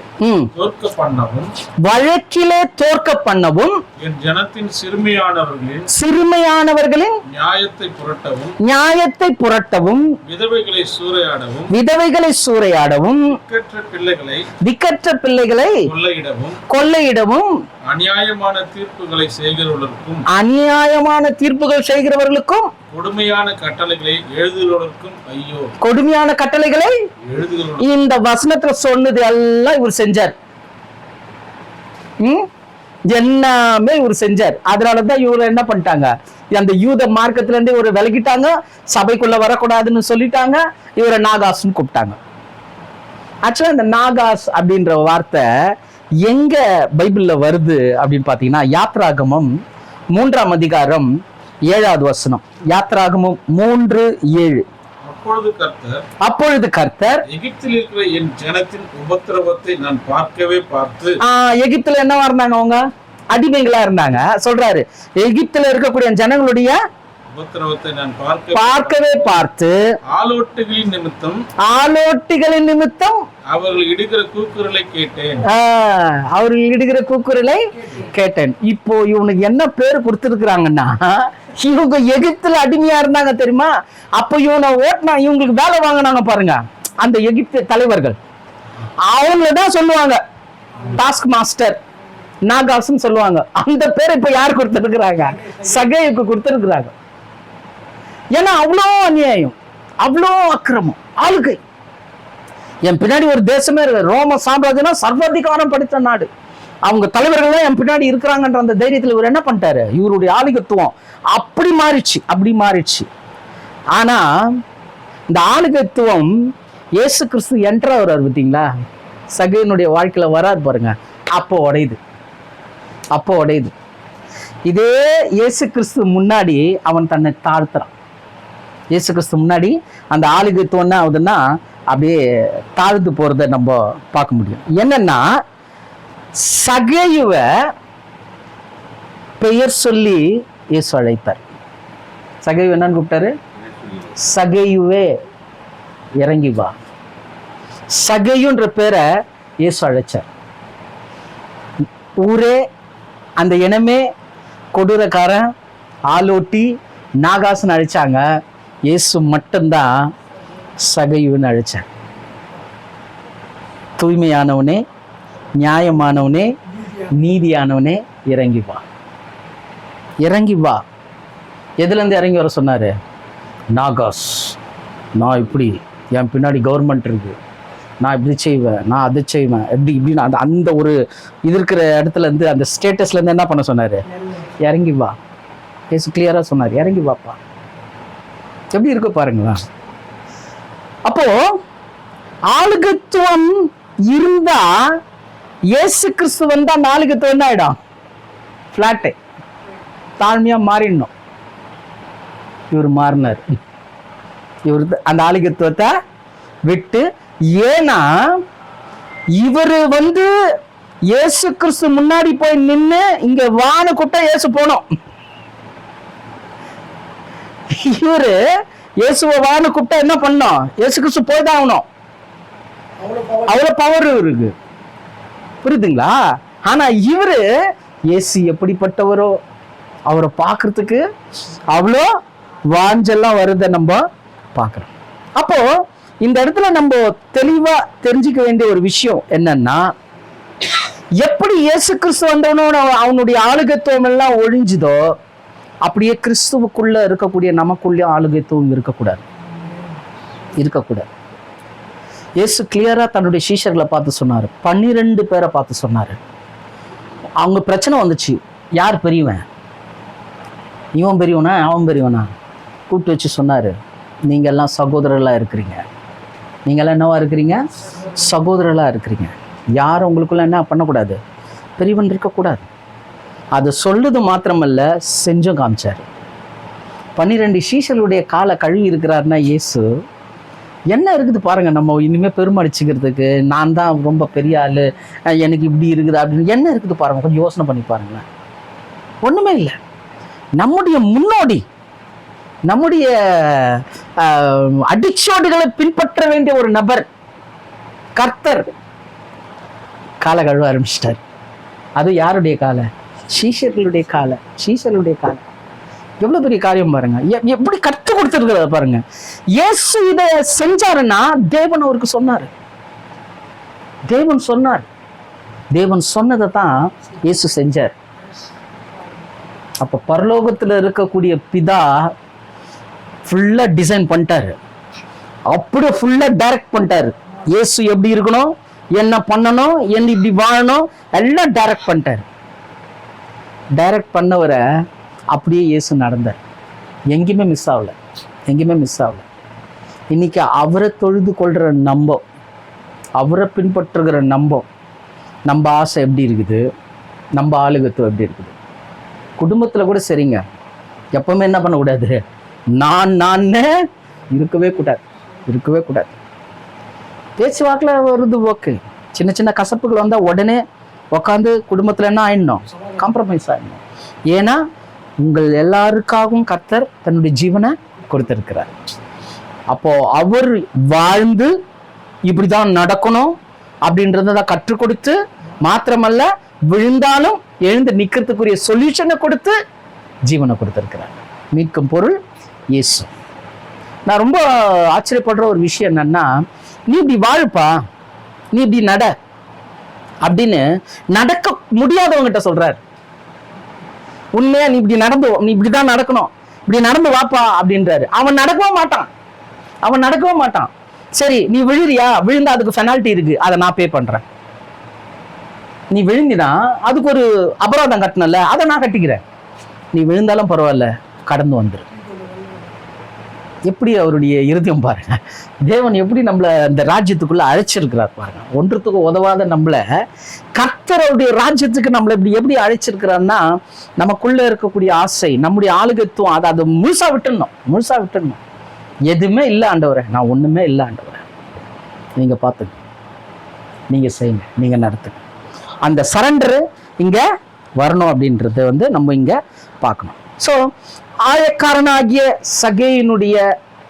தோற்க பண்ணவும் என் ஜனத்தின் சிறுமையானவர்களின் நியாயத்தை புரட்டவும் விதவைகளை சூறையாடவும் திக்கற்ற பிள்ளைகளை கொள்ளையிடவும் அநியாயமான தீர்ப்புகள் செய்கிறவர்களுக்கும் கொடுமையான கட்டளைகளை இந்த வசனத்துல சொன்னது எல்லாம் இவர் செஞ்சார். எல்லாமே இவர் செஞ்சார். அதனாலதான் இவரை என்ன பண்ணிட்டாங்க, அந்த யூத மார்க்கத்துல இருந்து இவரை விலகிட்டாங்க, சபைக்குள்ள வரக்கூடாதுன்னு சொல்லிட்டாங்க, இவரை நாகாஸ்ன்னு கூப்பிட்டாங்க. ஆக்சுவலா இந்த நாகாஸ் அப்படின்ற வார்த்தை எங்க பைபிள்ல வருது அப்படின்னு பாத்தீங்கன்னா, யாத்ராகமம் 3ஆம் அதிகாரம் 7வது வசனம். யாத்ராகமம் 3:7. அப்பொழுது கர்த்தர் எகிப்தில் இருக்கிற என் ஜனத்தின் உபத்திரவத்தை நான் பார்த்து எகிப்துல என்னவா இருந்தாங்க, அவங்க அடிமைகளா இருந்தாங்க. சொல்றாரு, எகிப்துல இருக்கக்கூடிய ஜனங்களுடைய உபத்திரவத்தை நான் பார்த்து ஆலோட்டிகளின் நிமித்தம் அவர்கள் இடுகிற கூக்குரலை கேட்டேன். இப்போ இவனுக்கு என்ன பேரு கொடுத்திருக்கிறாங்கன்னா, இவங்க எகிப்துல அடிமையா இருந்தாங்க தெரியுமா? அப்ப இவனை ஓட்டினா இவங்களுக்கு வேலை வாங்கினாங்க பாருங்க அந்த எகிப்து தலைவர்கள். அவங்களதான் சொல்லுவாங்க டாஸ்க் மாஸ்டர், நாகாஸ்ன்னு சொல்லுவாங்க. அந்த பேரை இப்ப யாரு கொடுத்திருக்கிறாங்க? சகேயுக்கு கொடுத்திருக்கிறாங்க. ஏன்னா அவ்வளோ அநியாயம், அவ்வளோ அக்கிரமம், ஆளுகை. என் பின்னாடி ஒரு தேசமே இருக்கு. ரோம சாம்ராஜ்யம் சர்வாதிகாரம் படைத்த நாடு. அவங்க தலைவர்கள் தான் என் பின்னாடி இருக்கிறாங்கன்ற அந்த தைரியத்தில் இவர் என்ன பண்ணிட்டாரு, இவருடைய ஆளுகத்துவம் அப்படி மாறிடுச்சு. ஆனா இந்த ஆளுகத்துவம் இயேசு கிறிஸ்து என்ட்ரா வர்றாரு பார்த்தீங்களா, சகேனுடைய வாழ்க்கையில வராது பாருங்க, அப்போ உடையுது. இதே இயேசு கிறிஸ்து முன்னாடி அவன் தன்னை தாழ்த்துறான். இயேசு கிறிஸ்து முன்னாடி அந்த ஆளுகத்துவம் என்ன ஆகுதுன்னா அப்படியே தாழ்ந்து போறத நம்ம பார்க்க முடியும். என்னன்னா, சகேயுவ பெயர் சொல்லி இயேசு அழைத்தார். சகேயு என்னன்னு கூப்பிட்டாரு? சகேயுவே இறங்கி வா. சகேயுன்ற பேரை இயேசு அழைச்சார். ஊரே, அந்த இனமே கொடூரக்காரன், ஆலோட்டி, நாகாசன் அழைச்சாங்க. இயேசு மட்டும்தான் சகேயுன்னு அழைச்சார். தூய்மையானவனே, நியாயமானவனே, நீதியானவனே, இறங்கி வா. எதுல இருந்து இறங்கி வர சொன்னாரு? நாகாஸ், நான் இப்படி, என் பின்னாடி கவர்மெண்ட் இருக்கு, நான் இப்படி செய்வேன், நான் அதை செய்வேன், எப்படி இப்படின்னு அந்த ஒரு இது இருக்கிற இடத்துல இருந்து, அந்த ஸ்டேட்டஸ்ல இருந்து என்ன பண்ண சொன்னாரு? இறங்கி வா. இயேசு கிளியரா சொன்னார், இறங்கி வாப்பா. எப்படி இருக்கு பாருங்களா. அப்போ ஆளுகத்துவம் இருந்தா இயேசு கிறிஸ்து வந்தா அந்த ஆளுகத்துவம் என்ன ஆயிடும்? பிளாட்டு, தாழ்மையா மாறிடணும். இவர் மாறினார். இவர் அந்த ஆளுகத்துவத்தை விட்டு, ஏன்னா இவரு இயேசு கிறிஸ்து முன்னாடி போய் நின்று இங்க வான கூட்ட இயேசு போனோம். இவரு இயேசுவை வான கூப்பிட்டா என்ன பண்ணோம்? இயேசு கிறிஸ்து போய்தான் ஆகணும். அவ்வளவு பவர் இருக்கு, புரியுதுங்களா? ஆனா இவரு இயேசு எப்படிப்பட்டவரோ அவரை பார்க்கறதுக்கு அவ்வளோ வாஞ்செல்லாம் வருத நம்ம பார்க்கிறோம். அப்போ இந்த இடத்துல நம்ம தெளிவா தெரிஞ்சுக்க வேண்டிய ஒரு விஷயம் என்னன்னா, எப்படி இயேசு கிறிஸ்து வந்தவனோட அவனுடைய ஆளுகத்துவம் எல்லாம் ஒழிஞ்சுதோ, அப்படியே கிறிஸ்துவுக்குள்ள இருக்கக்கூடிய நமக்குள்ளே ஆளுகத்துவம் இருக்கக்கூடாது. இயேசு கிளியரா தன்னுடைய சீஷர்களை பார்த்து சொன்னாரு, 12 பேரை பார்த்து சொன்னாரு. அவங்க பிரச்சனை வந்துச்சு, யார் பெரியவன், இவன் பெரியவனா அவன் பெரியவனா, கூப்பிட்டு வச்சு சொன்னாரு, நீங்க எல்லாம் சகோதரர்களா இருக்கிறீங்க. நீங்களாம் என்னவா இருக்கிறீங்க? சகோதரர்களா இருக்கிறீங்க. யாரும் உங்களுக்குள்ள என்ன பண்ணக்கூடாது? பெரியவன் இருக்கக்கூடாது. அது சொல்லுது மாத்திரமல்ல, செஞ்சும் காமிச்சாரு. 12 சீஷர்களுடைய காலை கழுவி இருக்கிறாருன்னா இயேசு, என்ன இருக்குது பாருங்க. நம்ம இனிமே பெருமடிச்சுக்கிறதுக்கு, நான் தான் ரொம்ப பெரிய ஆளு, எனக்கு இப்படி இருக்குது அப்படின்னு என்ன இருக்குது பாருங்க. கொஞ்சம் யோசனை பண்ணி பாருங்களேன். ஒண்ணுமே இல்லை. நம்முடைய முன்னோடி, நம்முடைய அடிச்சோடுகளை பின்பற்ற வேண்டிய ஒரு நபர் கர்த்தர் காலை கழுவ ஆரம்பிச்சிட்டார். அது யாருடைய காலை? சீஷர்களுடைய காலை. சீஷர்களுடைய காலை. எவ்வளவு பெரிய காரியம் பாருங்க. எப்படி கற்றுக் கொடுத்துருக்கிறத பாருங்க. இயேசு இதை செஞ்சாருன்னா தேவன் அவருக்கு சொன்னாரு. தேவன் சொன்னார். தேவன் சொன்னதை தான் இயேசு செஞ்சார். அப்ப பரலோகத்துல இருக்கக்கூடிய பிதா ஃபுல்லா டிசைன் பண்ணிட்டாரு. அப்படியே ஃபுல்லா டைரக்ட் பண்ணிட்டாரு. இயேசு எப்படி இருக்கணும், என்ன பண்ணணும், என்ன இப்படி வாழணும், எல்லாம் டைரக்ட் பண்ணிட்டாரு. டைரக்ட் பண்ணவரை அப்படியே இயேசு நடந்தார். எங்கேயுமே மிஸ் ஆகல, எங்கேயுமே மிஸ் ஆகல. இன்னைக்கு அவரை தொழுது கொள்ற நம்ப, அவரை பின்பற்றுகிற நம்ம ஆசை எப்படி இருக்குது, நம்ம ஆளுகத்துவம் எப்படி இருக்குது. குடும்பத்துல கூட சரிங்க, எப்பவுமே என்ன பண்ணக்கூடாது, நான் இருக்கவே கூடாது, இருக்கவே கூடாது. பேச்சுவாக்கில் வருது ஓகே, சின்ன சின்ன கசப்புகள் வந்தால் உடனே உக்காந்து குடும்பத்தில் என்ன ஆயிடணும், காம்ப்ரமைஸ் ஆயிடணும். ஏன்னா உங்கள் எல்லாருக்காகவும் கர்த்தர் தன்னுடைய ஜீவனை கொடுத்திருக்கிறார். அப்போ அவர் வாழ்ந்து இப்படிதான் நடக்கணும் அப்படின்றத கற்றுக் கொடுத்து, மாத்திரமல்ல விழுந்தாலும் எழுந்து நிக்கிறதுக்குரிய சொல்யூஷனை கொடுத்து ஜீவனை கொடுத்திருக்கிறார். மீட்கும் பொருள் இயேசு. நான் ரொம்ப ஆச்சரியப்படுற ஒரு விஷயம் என்னன்னா, நீ இப்படி வாழுப்பா, நீ இப்படி நட அப்படின்னு நடக்க முடியாதவங்கிட்ட சொல்றாரு. உண்மையா நீ இப்படி நடந்து, நீ இப்படிதான் நடக்கணும், இப்படி நடந்து வாப்பா அப்படின்றாரு. அவன் நடக்கவே மாட்டான், அவன் நடக்கவே மாட்டான். சரி நீ விழுறியா, விழுந்தா அதுக்கு பெனால்ட்டி இருக்கு, அதை நான் பே பண்றேன். நீ விழுந்தினா அதுக்கு ஒரு அபராதம் கட்டணும்ல, அதை நான் கட்டிக்கிறேன். நீ விழுந்தாலும் பரவாயில்ல, கடந்து வந்துரு. எப்படி அவருடைய இருதயம் பாருங்க. தேவன் எப்படி நம்மளை இந்த ராஜ்யத்துக்குள்ள அழைச்சிருக்கிறார் பாருங்க. ஒன்றுத்துக்கு உதவாத நம்மளை கர்த்தருடைய ராஜ்யத்துக்கு நம்மளை எப்படி அழைச்சிருக்கிறான்னா, நமக்குள்ள இருக்கக்கூடிய ஆசை, நம்முடைய ஆளுகத்துவம், அதை முழுசா விட்டுடணும், முழுசா விட்டுடணும். எதுவுமே இல்லை ஆண்டவரே, நான் ஒண்ணுமே இல்லை ஆண்டவரே, நீங்க பார்த்துங்க, நீங்க செய்யுங்க, நீங்க நடத்துங்க. அந்த சரண்டரு இங்க வரணும் அப்படின்றத நம்ம இங்க பார்க்கணும். ஸோ ஆயக்காரனாகிய சகேயினுடைய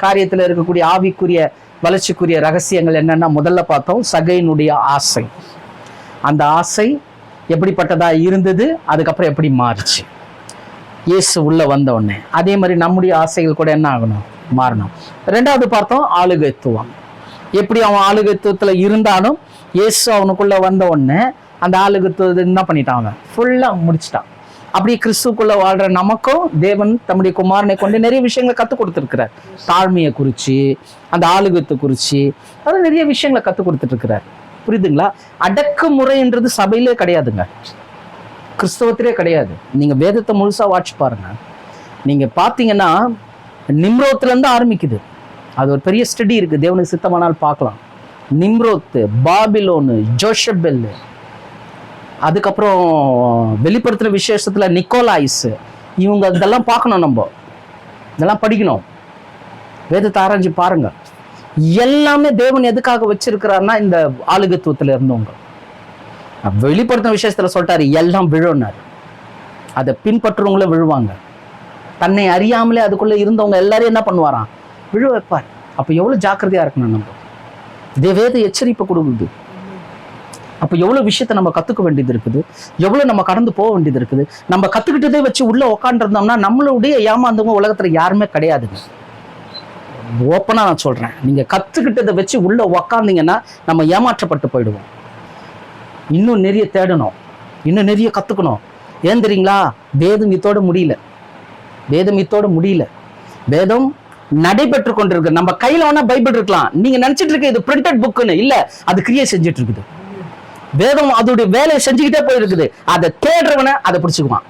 காரியத்தில் இருக்கக்கூடிய ஆவிக்குரிய வளர்ச்சிக்குரிய ரகசியங்கள் என்னன்னா, முதல்ல பார்த்தோம் சகேயினுடைய ஆசை. அந்த ஆசை எப்படிப்பட்டதா இருந்தது, அதுக்கப்புறம் எப்படி மாறிச்சு இயேசு உள்ள வந்த உடனே. அதே மாதிரி நம்முடைய ஆசைகள் கூட என்ன ஆகணும், மாறணும். ரெண்டாவது பார்த்தோம் ஆளுகைத்துவம். எப்படி அவன் ஆளுகைத்துவத்துல இருந்தாலும் இயேசு அவனுக்குள்ள வந்த உடனே அந்த ஆளுகைத்துவத்தை என்ன பண்ணிட்டான், அவன் ஃபுல்லா முடிச்சிட்டான். அப்படி கிறிஸ்துக்குள்ள வாழ்ற நமக்கும் தேவன் தம்முடைய குமாரனை கொண்டு நிறைய விஷயங்களை கற்றுக் கொடுத்துருக்கிறார். தாழ்மையை குறிச்சு, அந்த ஆளுகத்தை குறிச்சு, அது நிறைய விஷயங்களை கற்றுக் கொடுத்துட்டு இருக்கிறார். புரியுதுங்களா? அடக்குமுறைன்றது சபையிலே கிடையாதுங்க, கிறிஸ்தவத்திலே கிடையாது. நீங்க வேதத்தை முழுசா வாட்சி பாருங்க. நீங்க பாத்தீங்கன்னா நிம்ரோத்துல இருந்து ஆரம்பிக்குது. அது ஒரு பெரிய ஸ்டடி இருக்கு, தேவனுக்கு சித்தமானால் பார்க்கலாம். நிம்ரோத்து, பாபிலோனு, ஜோஷபெல், அதுக்கப்புறம் வெளிப்படுத்துற விசேஷத்துல நிக்கோலாய்ஸ், இவங்க இதெல்லாம் பார்க்கணும், நம்ம இதெல்லாம் படிக்கணும், வேதத்தை ஆராய்ச்சி பாருங்க. எல்லாமே தேவன் எதுக்காக வச்சிருக்கிறாருன்னா இந்த ஆளுகத்துவத்துல இருந்தவங்க. வெளிப்படுத்தின விசேஷத்துல சொல்லிட்டாரு எல்லாம் விழுனாரு, அதை பின்பற்றுறவங்கள விழுவாங்க. தன்னை அறியாமலே அதுக்குள்ள இருந்தவங்க எல்லாரும் என்ன பண்ணுவாராம், விழு வைப்பார். அப்ப எவ்வளவு ஜாக்கிரதையா இருக்கணும் நம்ம. வேத எச்சரிப்பை கொடுக்குது. அப்ப எவ்வளவு விஷயத்த நம்ம கத்துக்க வேண்டியது இருக்குது, எவ்வளவு நம்ம கடந்து போக வேண்டியது இருக்குது. நம்ம கத்துக்கிட்டதே வச்சு உள்ள உக்காண்டிருந்தோம்னா நம்மளுடைய ஏமாந்தவங்க உலகத்துல யாருமே கிடையாதுங்க. ஓப்பனா நான் சொல்றேன், நீங்க கத்துக்கிட்டதை வச்சு உள்ள உக்காந்தீங்கன்னா நம்ம ஏமாற்றப்பட்டு போயிடுவோம். இன்னும் நிறைய தேடணும், இன்னும் நிறைய கத்துக்கணும். ஏன் தெரியுங்களா, வேதம் இத்தோட முடியல, வேதம் இத்தோட முடியல. வேதம் நடைபெற்று கொண்டிருக்கு. நம்ம கையில வேணா பைபிள் இருக்கலாம், நீங்க நினைச்சிட்டு இருக்க இது பிரிண்டட் புக்குன்னு இல்ல, அது கிரியை செஞ்சுட்டு இருக்குது. வேதம் அதோடைய வேலையை செஞ்சுக்கிட்டே போயிருக்குது. அதை தேடுறவனை அதை பிடிச்சுக்குவான்,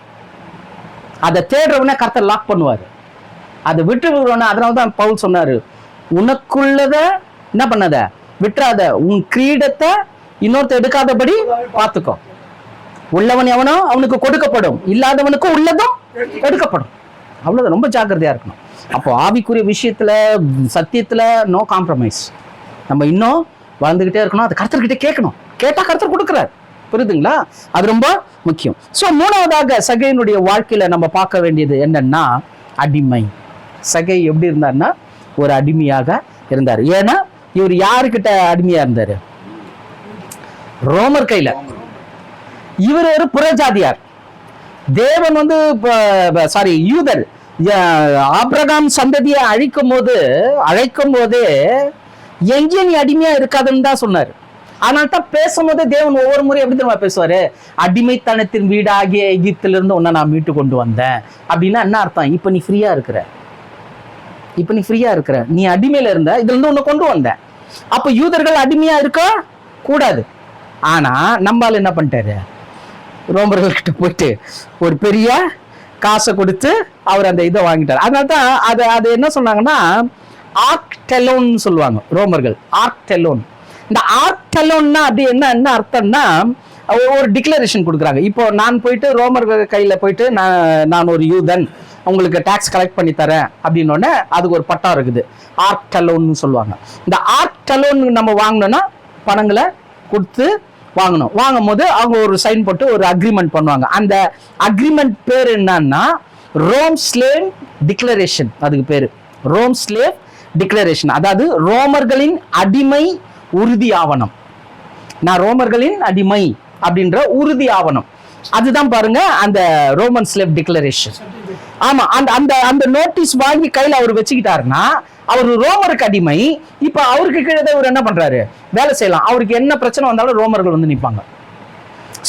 அதை தேடுறவனை கர்த்தர் லாக் பண்ணுவாரு. அதை விட்டு விடுறவன, அதனாலதான் பவுல் சொன்னாரு, உனக்குள்ளத என்ன பண்ணாத விட்டுறாத, உன் கிரீடத்தை இன்னொருத்த எடுக்காதபடி பார்த்துக்கோ. உள்ளவன் எவனோ அவனுக்கு கொடுக்கப்படும், இல்லாதவனுக்கு உள்ளதும் எடுக்கப்படும். அவ்வளவுதான், ரொம்ப ஜாக்கிரதையா இருக்கணும். அப்போ ஆவிக்குரிய விஷயத்துல சத்தியத்துல நோ காம்ப்ரமைஸ். நம்ம இன்னும் வாழ்ந்துகிட்டே இருக்கணும், அது கர்த்தர்கிட்ட கேட்கணும். கேட்டா கர்த்தர் கொடுக்கிறார். புரியுதுங்களா? அது ரொம்ப முக்கியம். சோ மூணாவதாக சகையினுடைய வாழ்க்கையில நம்ம பார்க்க வேண்டியது என்னன்னா அடிமை. சகை எப்படி இருந்தாருன்னா ஒரு அடிமையாக இருந்தார். ஏன்னா இவர் யாருக்கிட்ட அடிமையா இருந்தாரு, ரோமர் கையில. இவர் ஒரு புறஜாதியார். தேவன் வந்து சாரி யூதர் ஆபிரகாம் சந்ததியை அழைக்கும் போது எங்கேயும் நீ அடிமையா இருக்காதுன்னு தான் சொன்னாரு. அதனால தான் பேசும்போது தேவன் ஒவ்வொரு முறையும் எப்படி தெரியுமா பேசுவாரு? அடிமைத்தனத்தின் வீடாகிய எகிப்திலிருந்து உன்னை நான் மீட்டு கொண்டு வந்தேன் அப்படின்னா என்ன அர்த்தம்? இப்ப நீ ஃப்ரீயா இருக்கிற, நீ அடிமையில இருந்த, இதுல இருந்து உன்னை கொண்டு வந்தேன். அப்ப யூதர்கள் அடிமையா இருக்க கூடாது. ஆனா நம்மால் என்ன பண்ணிட்டாரு? ரோமர்கள் கிட்ட போயிட்டு ஒரு பெரிய காசை கொடுத்து அவர் அந்த இதை வாங்கிட்டார். அதனால்தான் அது என்ன சொன்னாங்கன்னா ஆர்க்டெலோன் சொல்லுவாங்க ரோமர்கள். ஆர்க்டெலோன். இந்த ஆர்க்டெலோன்னா அப்படி என்ன அர்த்தம்னா ஒரு டிக்ளரேஷன் கொடுக்குறாங்க. இப்போ நான் போயிட்டு ரோமர்கள் கையில போயிட்டு நான் ஒரு யூதன், உங்களுக்கு டாக்ஸ் கலெக்ட் பண்ணி தரேன் அப்படின்னோடனே அதுக்கு ஒரு பட்டம் இருக்குது, ஆர்க்டெலோன்னு சொல்லுவாங்க. இந்த ஆர்க்டெலோன் நம்ம வாங்கணும்னா பணங்களை கொடுத்து வாங்கும் போது அவங்க ஒரு சைன் போட்டு ஒரு அக்ரிமெண்ட் பண்ணுவாங்க. அந்த அக்ரிமெண்ட் பேர் என்னன்னா ரோம் ஸ்லேவ் டிக்ளரேஷன். அதுக்கு பேரு ரோம் ஸ்லேவ் டிக்ளரேஷன். அதாவது ரோமர்களின் அடிமை உறுதி ஆவணம். நான் ரோமர்களின் அடிமை அப்படின்ற உறுதி ஆவணம். அதுதான் பாருங்க அந்த ரோமன் ஸ்லேவ் டிக்ளரேஷன். ஆமா, அந்த நோட்டீஸ் வாங்கி கையில அவர் வச்சுக்கிட்டாருன்னா அவர் ரோமருக்கு அடிமை. இப்ப அவருக்கு கீழே அவர் என்ன பண்றாரு? வேலை செய்யலாம். அவருக்கு என்ன பிரச்சனை வந்தாலும் ரோமர்கள் வந்து நிற்பாங்க.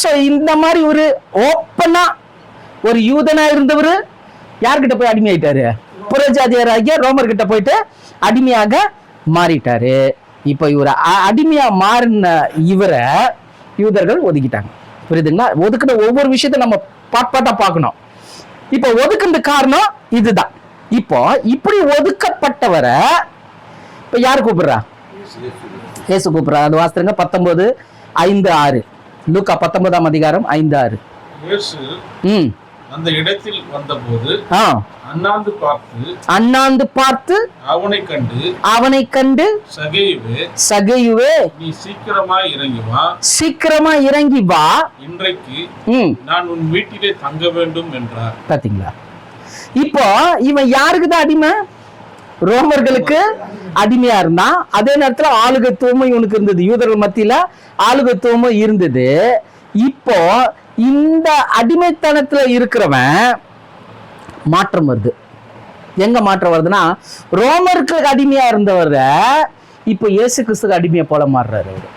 சோ இந்த மாதிரி ஒரு ஓப்பனா ஒரு யூதனா இருந்தவர் யார்கிட்ட போய் அடிமை ஆயிட்டாரு? புறஜாதியராகிய ரோமர் கிட்ட போயிட்டு அடிமையாக மாறிட்டாரு. இப்ப இவரை அடிமையா மாறின இவரை யூதர்கள் ஒதுக்கிட்டாங்க. புரியுதுங்களா? ஒதுக்கின ஒவ்வொரு விஷயத்த நம்ம பாட்டா பார்க்கணும். இப்ப ஒதுக்குற காரணம் இதுதான். இப்போ இப்படி ஒதுக்கப்பட்டவரை இப்ப யாரு கூப்பிடுறா? இயேசு கூப்பிடுறா. அது வாசிங்க 19:5-6 லூக்கா 19ஆம் அதிகாரம் 5-6. அந்த இடத்தில் வந்தபோது அண்ணாந்து பார்த்து அவனை கண்டு சகேயுவே நீ சீக்கிரமா இறங்கி வா, இன்றைக்கு நான் உன் வீட்டிலே தங்க வேண்டும் என்றார். பாத்தீங்களா? இப்போ இவன் யாருக்கு தான் அடிமை? ரோமர்களுக்கு அடிமையா இருந்தான். அதே நேரத்துல ஆளுகத்துவமும் இவனுக்கு இருந்தது. யூதர்கள் மத்தியில ஆளுகத்துவமும் இருந்தது. இப்போ இந்த அடிமைத்தனத்துல இருக்கிறவன் மாற்றம் வருது. எங்க மாற்றம் வருதுன்னா ரோமருக்கு அடிமையா இருந்தவர இப்போ இயேசு கிறிஸ்துக்கு அடிமையை போல மாறுறாரு அவரு.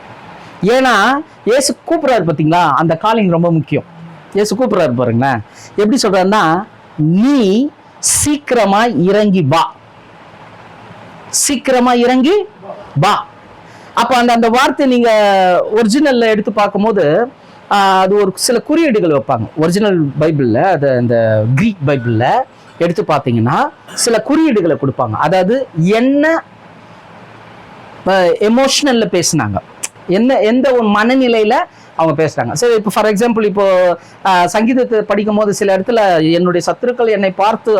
ஏன்னா இயேசு கூப்பிடுறாரு பாத்தீங்களா? அந்த காலிங் ரொம்ப முக்கியம். இயேசு கூப்பிடுறாரு பாருங்களேன். எப்படி சொல்றாருன்னா நீ சீக்கிரமா இறங்கி வா. அப்ப அந்த வார்த்தை நீங்க ஒரிஜினல்ல எடுத்து பார்க்கும்போது அது ஒரு சில குறியீடுகள் வைப்பாங்க. ஒரிஜினல் பைபிள்ல அந்த கிரீக் பைபிள்ல எடுத்து பார்த்தீங்கன்னா சில குறியீடுகளை கொடுப்பாங்க. அதாவது என்ன எமோஷனல்ல பேசினாங்க, எந்த ஒரு மனநிலையில அவங்க பேசுறாங்க. சரி, இப்போ ஃபார் எக்ஸாம்பிள் இப்போ சங்கீதத்தை படிக்கும் போது சில இடத்துல என்னுடைய சத்துருக்கள் என்னை பார்த்து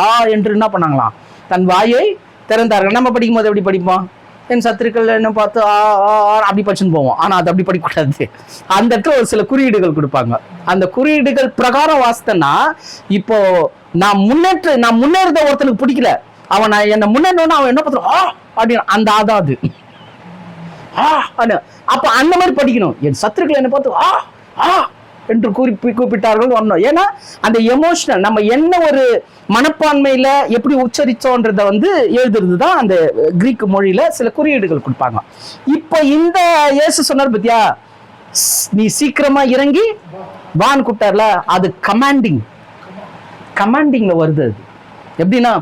ஆ என்று என்ன பண்ணாங்களாம்? தன் வாயை திறந்தார்கள். நம்ம படிக்கும் போது எப்படி படிப்போம்? என் சத்துருக்கள் என்ன பார்த்து அப்படி படிச்சுன்னு போவோம். ஆனா அது அப்படி படிக்கக்கூடாது. அந்த இடத்துல ஒரு சில குறியீடுகள் கொடுப்பாங்க. அந்த குறியீடுகள் பிரகாரம் வாசித்தனா இப்போ நான் முன்னேறத ஒருத்தனுக்கு பிடிக்கல, அவன் என்ன முன்னேறணும்னா அவன் என்ன பண்ணுறான் அப்படின்னு அந்த ஆதாது அப்ப அந்த மாதிரி படிக்கணும். என் சத்துருக்கள் என்ன பார்த்து என்று கூப்பிட்டார்கள் வரணும். ஏன்னா அந்த எமோஷனல் நம்ம என்ன ஒரு மனப்பான்மையில எப்படி உச்சரிச்சோன்றத எழுதுறது தான் அந்த கிரீக் மொழியில சில குறியீடுகள் கொடுப்பாங்க. இப்ப இந்த இயேசு சொன்னார் பத்தியா, நீ சீக்கிரமா இறங்கி வான்னு கூப்பிட்டார்ல, அது கமாண்டிங்ல வருது. அது எப்படின்னா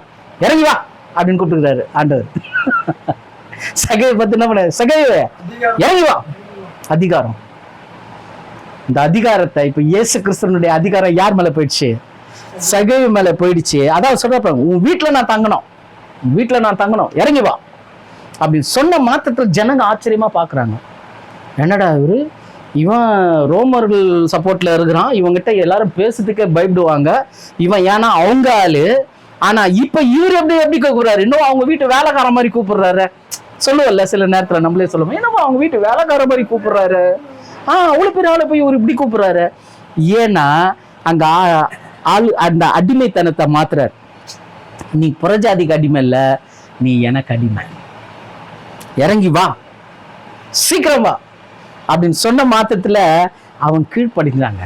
இறங்கி வா அப்படின்னு கூப்பிட்டுக்கிறாரு ஆண்டவர். சகையை பத்தி என்ன பண்ண, சகையே இறங்கி வா. அதிகாரம். இந்த அதிகாரத்தை இப்ப இயேசு கிறிஸ்துவனுடைய அதிகாரம் யார் மேல போயிடுச்சு? சகைவு மேல போயிடுச்சு. அதான் சொல்ற, உன் வீட்டுல நான் தங்கணும், இறங்கி வா அப்படின்னு சொன்ன மாத்திரத்துல ஜனங்க ஆச்சரியமா பாக்குறாங்க. என்னடா இவன் ரோமர்கள் சப்போர்ட்ல இருக்கிறான், இவங்கிட்ட எல்லாரும் பேசுறதுக்கே பயப்படுவாங்க, இவன் ஏன்னா அவங்க ஆளு. ஆனா இப்ப இவர் எப்படி கூப்பிடுறாரு? இன்னும் அவங்க வீட்டு வேலைக்கார மாதிரி கூப்பிடுறாரு. சொல்லுவல்ல சில நேரத்துல நம்மளே சொல்லுவோம், என்னவோ அவங்க வீட்டு வேலைக்கார மாதிரி கூப்பிடுறாரு, அவ்வளவு பேர் ஆளை போய் இவர் இப்படி கூப்பிடுறாரு. ஏன்னா அங்க அந்த அடிமைத்தனத்தை மாத்துறாரு. நீ புறஜாதிக்கு அடிமை இல்ல, நீ எனக்கு அடிமை. இறங்கி வா, சீக்கிரம் வா அப்படின்னு சொன்ன மாத்திரத்துல அவன் கீழ்ப்படிஞ்சாங்க.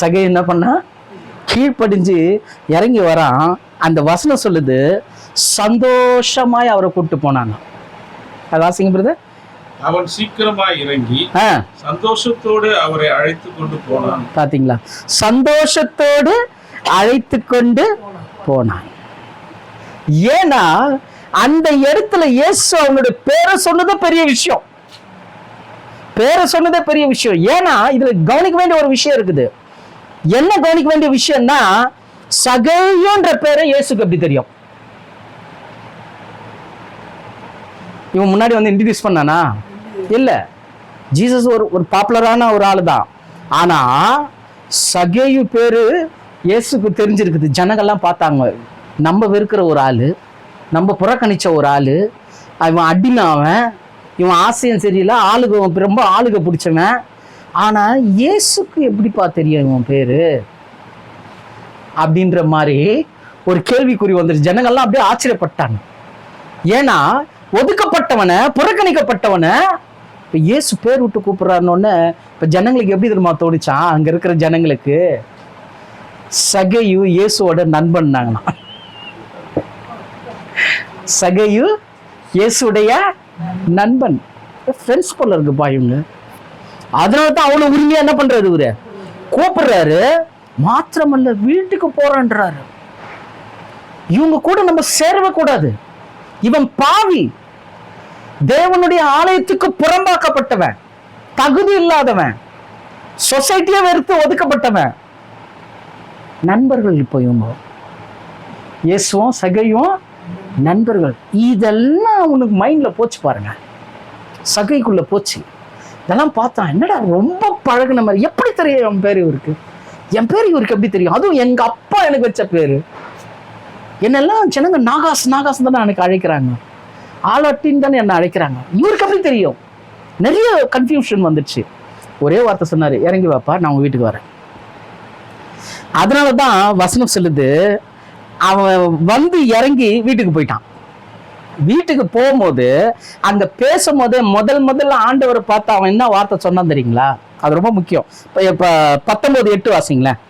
சகை என்ன பண்ணா? கீழ்ப்படிஞ்சு இறங்கி வரான். அந்த வசனம் சொல்லுது, சந்தோஷமாய் அவரை கூப்பிட்டு போனாங்க. அது வாசிங்க பிரதர். அவன் சீக்கிரமாய் இறங்கி சந்தோஷத்தோடு அவரை அழைத்து கொண்டு போனான். பாத்தீங்களா? சந்தோஷத்தோடு அழைத்து கொண்டு போனான். ஏன்னா அந்த இடத்துல இயேசு அவனுடைய பேரை சொன்னதே பெரிய விஷயம். பேரை சொன்னதே பெரிய விஷயம். ஏன்னா இதுல கவனிக்க வேண்டிய ஒரு விஷயம் இருக்குது. என்ன கவனிக்க வேண்டிய விஷயம்னா, சகேயுன்ற பேரை இயேசுக்கு எப்படி தெரியும்? இவன் முன்னாடி வந்து இன்ட்ரடியூஸ் பண்ணானா? இல்ல. ஜீசஸ் ஒரு பாப்புலரான ஒரு ஆளு தான். ஆனா சகேயு பேரு இயேசுக்கு தெரிஞ்சிருக்குது. ஜனங்கள்லாம் பார்த்தாங்க, நம்ம வெறுக்கிற ஒரு ஆளு, நம்ம புறக்கணிச்ச ஒரு ஆளு, இவன் அடிமையாவன், இவன் ஆசையும் சரியில்லை, ஆளுக ரொம்ப ஆளுக பிடிச்சவன். ஆனா இயேசுக்கு எப்படிப்பா தெரியும் இவன் பேரு அப்படின்ற மாதிரி ஒரு கேள்விக்குறி வந்துருச்சு. ஜனங்கள்லாம் அப்படியே ஆச்சரியப்பட்டாங்க. ஏன்னா ஒதுக்கப்பட்டவனை, புறக்கணிக்கப்பட்டவனை இப்ப இயேசு பேர் விட்டு கூப்பிடுறாருன்னு இப்ப ஜனங்களுக்கு எப்படி தெரியுமா தோடிச்சான்? அங்க இருக்கிற ஜனங்களுக்கு சகேயு இயேசுவோட நண்பன். சகேயு இயேசுடைய நண்பன், ஃப்ரெண்ட்ஸ் போல இருக்குப்பா இவங்க. அதனாலதான் அவ்வளவு உரிமையா என்ன பண்றாரு, இவரு கூப்பிடுறாரு. மாத்திரமல்ல, வீட்டுக்கு போறான்றாரு. இவங்க கூட நம்ம சேரவே கூடாது. இவன் பாவி, தேவனுடைய ஆலயத்துக்கு புறம்பாக்கப்பட்டவன், தகுதி இல்லாதவன், சொசைட்டியை வெறுத்து ஒதுக்கப்பட்டவன். நண்பர்கள் இப்போ இவங்க, இயேசுவும் சகையும் நண்பர்கள். இதெல்லாம் அவனுக்கு மைண்ட்ல போச்சு பாருங்க, சகைக்குள்ள போச்சு. இதெல்லாம் பார்த்தான், என்னடா ரொம்ப பழகுன மாதிரி. எப்படி தெரியும் என் பேர் இவருக்கு? என் பேர் இவருக்கு எப்படி தெரியும்? அதுவும் எங்க அப்பா எனக்கு வச்ச பேரு. என்னெல்லாம் ஜனங்க நாகாஸ் நாகாஸ் தானே எனக்கு அழைக்கிறாங்க, ஆளாட்டின்னு தானே என்ன அழைக்கிறாங்க. இவருக்கு எப்படி தெரியும்? நிறைய கன்ஃபியூஷன் வந்துடுச்சு. ஒரே வார்த்தை சொன்னாரு, இறங்கி வாப்பா, நான் உங்க வீட்டுக்கு வரேன். அதனாலதான் வசனம் சொல்லுது, அவன் வந்து இறங்கி வீட்டுக்கு போயிட்டான். வீட்டுக்கு போகும்போது அங்க பேசும்போது முதல்ல ஆண்டவரை பார்த்து அவன் என்ன வார்த்தை சொன்னான் தெரியுங்களா? அது ரொம்ப முக்கியம். இப்ப 19:8 வாசிங்களேன்.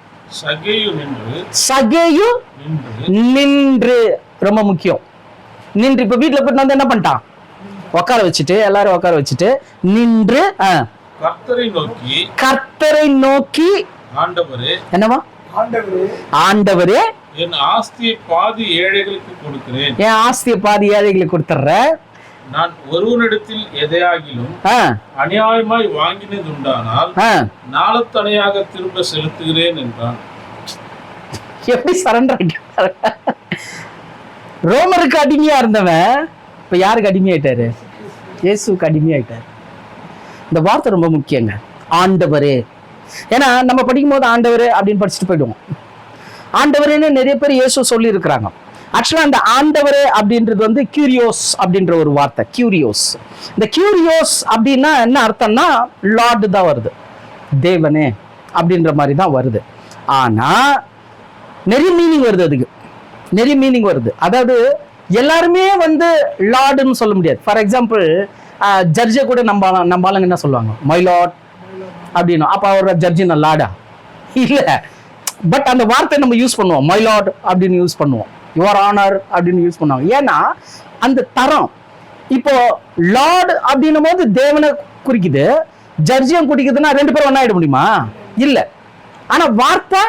சகேயு நின்று, ரொம்ப முக்கியம். நின்று. இப்ப வீட்டுல போயிட்டு வந்து என்ன பண்ணிட்டான்? உட்கார வச்சுட்டு, எல்லாரும் உட்கார வச்சுட்டு நின்று கர்த்தரை நோக்கி, ஆண்டவரே, என்னவா? ஆண்டவரே, என் ஆஸ்தியை பாதி ஏழைகளுக்கு கொடுக்கிறேன். என் ஆஸ்தியை பாதி ஏழைகளுக்கு கொடுத்துறேன். நான் ஒருவனிடத்தில் எதையாகிலும் அநியாயமாய் வாங்கினது உண்டானால் நாளத்தனையாக திரும்ப செலுத்துகிறேன் என்றான். எப்படி சரண்டர்? ரோமருக்கு அடிமையா இருந்தவன் இப்ப யாருக்கு அடிமையாயிட்டாரு? இயேசுக்கு அடிமையாயிட்டாரு. இந்த வார்த்தை ரொம்ப முக்கியங்க, ஆண்டவரே. ஏன்னா நம்ம படிக்கும் போது ஆண்டவரே அப்படின்னு படிச்சுட்டு போயிடுவோம். ஆண்டவரேன்னு நிறைய பேர் இயேசு சொல்லி இருக்கிறாங்க. ஆக்சுவலா அந்த ஆண்டவரே அப்படின்றது வந்து கியூரியோஸ் அப்படின்ற ஒரு வார்த்தை, கியூரியோஸ். இந்த கியூரியோஸ் அப்படின்னா என்ன அர்த்தம்னா, லார்டு தான் வருது, தேவனே அப்படின்ற மாதிரி தான் வருது. ஆனா நிறைய மீனிங் வருது, அதுக்கு நிறைய மீனிங் வருது. அதாவது எல்லாருமே வந்து லார்டுன்னு சொல்ல முடியாது. ஃபார் எக்ஸாம்பிள், ஜட்ஜை கூட நம்ம ஆளுங்க என்ன சொல்லுவாங்க? மை லார்ட் அப்படின்னு. அப்ப அவரோட ஜட்ஜி நான் லார்டா? இல்ல. பட் அந்த வார்த்தை நம்ம யூஸ் பண்ணுவோம், மை லார்ட் அப்படின்னு யூஸ் பண்ணுவோம், யுவர் ஆனர் அப்படின்னு யூஸ் பண்ணுவோம். ஏன்னா அந்த தரம். இப்போ லார்டு அப்படின்னும் போது தேவனை குறிக்குது, ஜட்ஜியம் குறிக்குதுன்னா ரெண்டு பேரும் ஒன்னா ஆயிட முடியுமா? இல்ல. ஆனா வார்த்தை